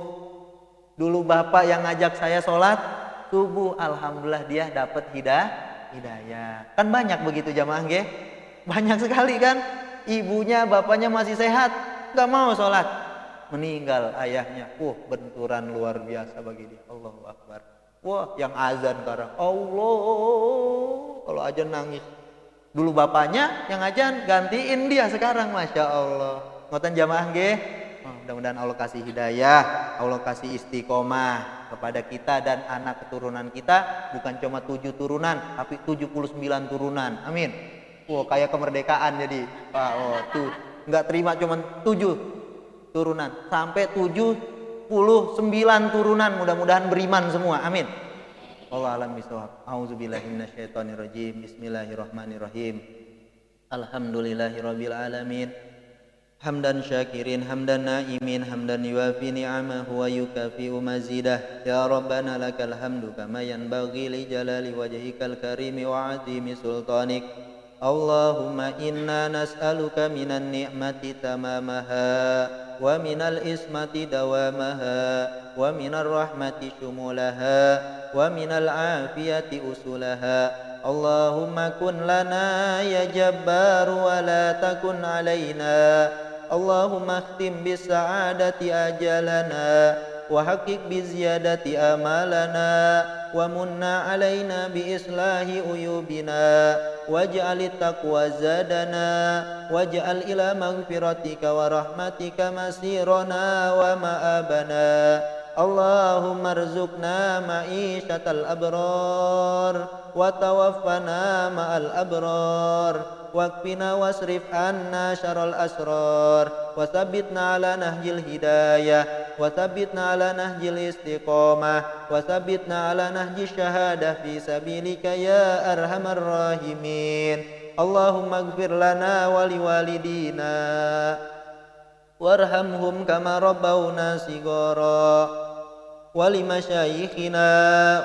dulu bapak yang ngajak saya sholat subuh, alhamdulillah dia dapat hidayah. Kan banyak begitu jamaah nggih, banyak sekali kan, ibunya bapaknya masih sehat, nggak mau sholat, meninggal ayahnya, benturan luar biasa bagi dia. Allahu Akbar. Wah, yang azan sekarang, Allah, kalau azan nangis. Dulu bapaknya yang ajan, gantiin dia sekarang, Masya Allah. Ngoten jamaah nggih. Mudah-mudahan Allah kasih hidayah, Allah kasih istiqomah kepada kita dan anak keturunan kita. Bukan cuma 7 turunan, tapi 79 turunan. Amin. Kayak kemerdekaan jadi. Tuh nggak terima cuma 7 turunan, sampai 79 turunan. Mudah-mudahan beriman semua. Amin. Allah alam bisawab. A'udzubillahi minasyaitonirrajim. Bismillahirrahmanirrahim. Alhamdulillahirabbil alamin. Hamdan syakirin, hamdan naimin, hamdan yuwafi ni'amahu wa yukafi'u mazidah. Ya Rabbana lakal hamdu kama yanbaghi li jalali wajhikal karimi wa 'azimi sultanik. Allahumma inna nas'aluka minan ni'mati tamamaha wa minal ismati dawamaha wa minar rahmati syumulaha wa minal afiyati usulaha. Allahumma kun lana ya jabbar wa la takun alaina. Allahumma akhtim bis sa'adati ajalana wa haqiq bi ziyadati amalana wa munna alaina bi islahi uyubina waj'alit taqwa zadana waj'al ila maghfiratika wa rahmatika masirana wa ma'abana. Allahumma rzuqna ma'isyatal abrar wa tawaffana ma'al abrar waqfina wasrif anna syarral asrar wa tsabbitna ala nahjil hidayah wa tsabbitna ala nahjil istiqamah wa tsabbitna ala nahjis syahadah fi sabilika ya arhamar rahimin. Allahumma ighfir lana wa liwalidina warhamhum kama rabbawna sigara wali masyayikhina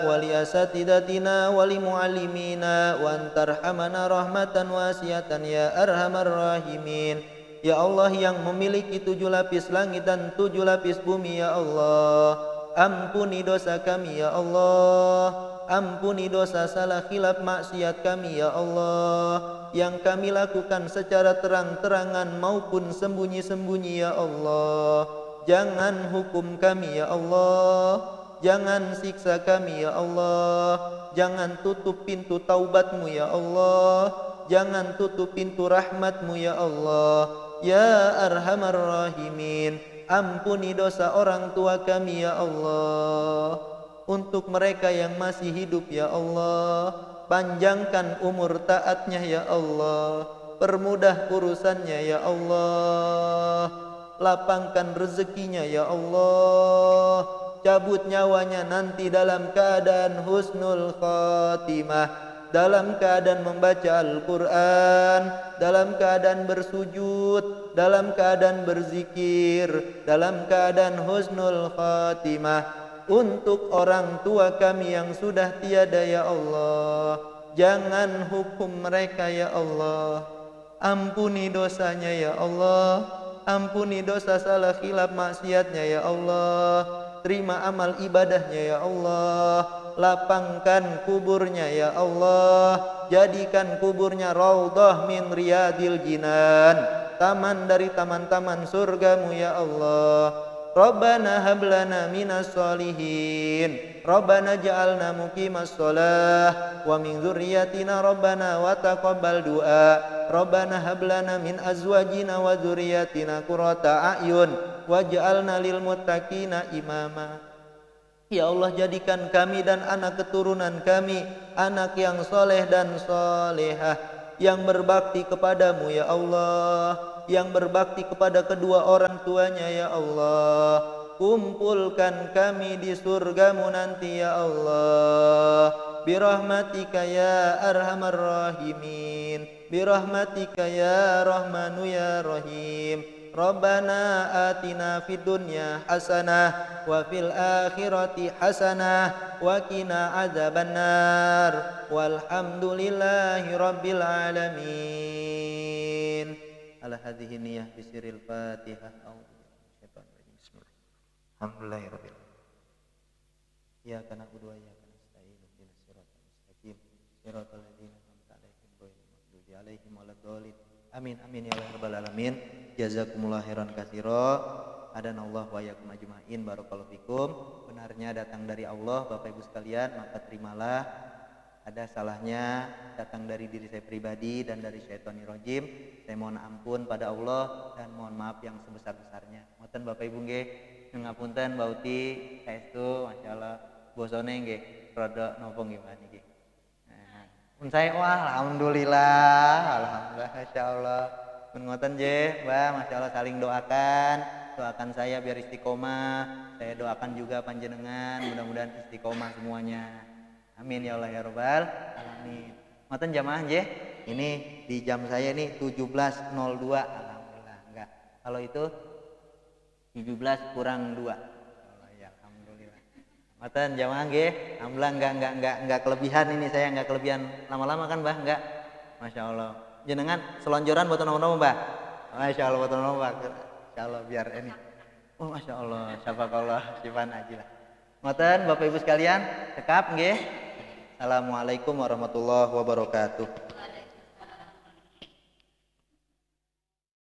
wali asatidatina wali muallimina wa antarhamana rahmatan wasiatan ya arhamar rahimin. Ya Allah yang memiliki 7 lapis langit dan 7 lapis bumi, ya Allah, ampuni dosa kami ya Allah, ampuni dosa salah khilaf maksiat kami ya Allah, yang kami lakukan secara terang-terangan maupun sembunyi-sembunyi ya Allah. Jangan hukum kami ya Allah, jangan siksa kami ya Allah, jangan tutup pintu taubatmu ya Allah, jangan tutup pintu rahmatmu ya Allah, ya arhamar rahimin. Ampuni dosa orang tua kami ya Allah, untuk mereka yang masih hidup ya Allah, panjangkan umur taatnya ya Allah, permudah urusannya ya Allah, lapangkan rezekinya ya Allah, cabut nyawanya nanti dalam keadaan husnul khatimah, dalam keadaan membaca Al-Quran, dalam keadaan bersujud, dalam keadaan berzikir, dalam keadaan husnul khatimah. untuk orang tua kami yang sudah tiada ya Allah. Jangan hukum mereka ya Allah. Ampuni dosanya ya Allah. Ampuni dosa salah khilaf maksiatnya ya Allah. Terima amal ibadahnya ya Allah. Lapangkan kuburnya ya Allah. Jadikan kuburnya raudhah min riyadil jinan, taman dari taman-taman surgamu ya Allah. Rabbana hablana minas solihin, Rabbana ja'alna muqimas sholah wa min dzurriyyatina Rabbana wa taqabbal du'a, Rabbana hablana min azwajina wa dzurriyyatina qurrata a'yun waj'alna lil muttaqina imama. Ya Allah, jadikan kami dan anak keturunan kami anak yang soleh dan solehah, yang berbakti kepadamu ya Allah, yang berbakti kepada kedua orang tuanya ya Allah. Kumpulkan kami di surgamu nanti ya Allah. Birahmatika ya arhamar rahimin, birahmatika ya rahmanu ya rahim. Rabbana atina fid dunya hasanah wa fil akhirati hasanah wa qina adzabannar walhamdulillahi rabbil alamin. Ala hadhihi niyyah bisiril Fatihah. Alhamdulillahirabbil alamin. Iyyaka na'budu wa iyyaka nasta'in. Ihdinas siratal mustaqim. Siratal ladzina an'amta 'alaihim ghairil maghdubi 'alaihim waladdallin. Amin amin ya rabbal alamin. Jazakumullah khairan katsira. Adanallah wa yakum ajmain. Barakallahu fikum. Benarnya datang dari Allah Bapak Ibu sekalian, maka terimalah. Ada salahnya datang dari diri saya pribadi dan dari syaitonir rajim. Saya mohon ampun pada Allah dan mohon maaf yang sebesar-besarnya. Ngoten Bapak Ibu nggih. Ngapunten Bauti saestu masyaallah bosone nggih rada napa gimana nggih. Pun saya alhamdulillah masyaallah. Pun ngoten nggih, Mbah, masyaallah saling doakan saya biar istiqomah. Saya doakan juga panjenengan mudah-mudahan istiqomah semuanya. Amin ya Allah ya rabbal alamin. Ngoten jamaah nggih. Ini di jam saya ini 17.02. Alhamdulillah enggak. Kalau itu 17 kurang 2. Oh ya alhamdulillah. Ngoten jamaah nggih. Alhamdulillah enggak kelebihan ini, saya enggak kelebihan lama-lama kan, Mbah? Enggak. Masyaallah. Jenengan selonjoran boten napa-napa, Mbah? Masyaallah boten napa, Mbah. Insyaallah biar ini. Oh masyaallah, syafaqallah sifan ajilah. Ngoten Bapak Ibu sekalian, cekap nggih. Assalamualaikum warahmatullahi wabarakatuh.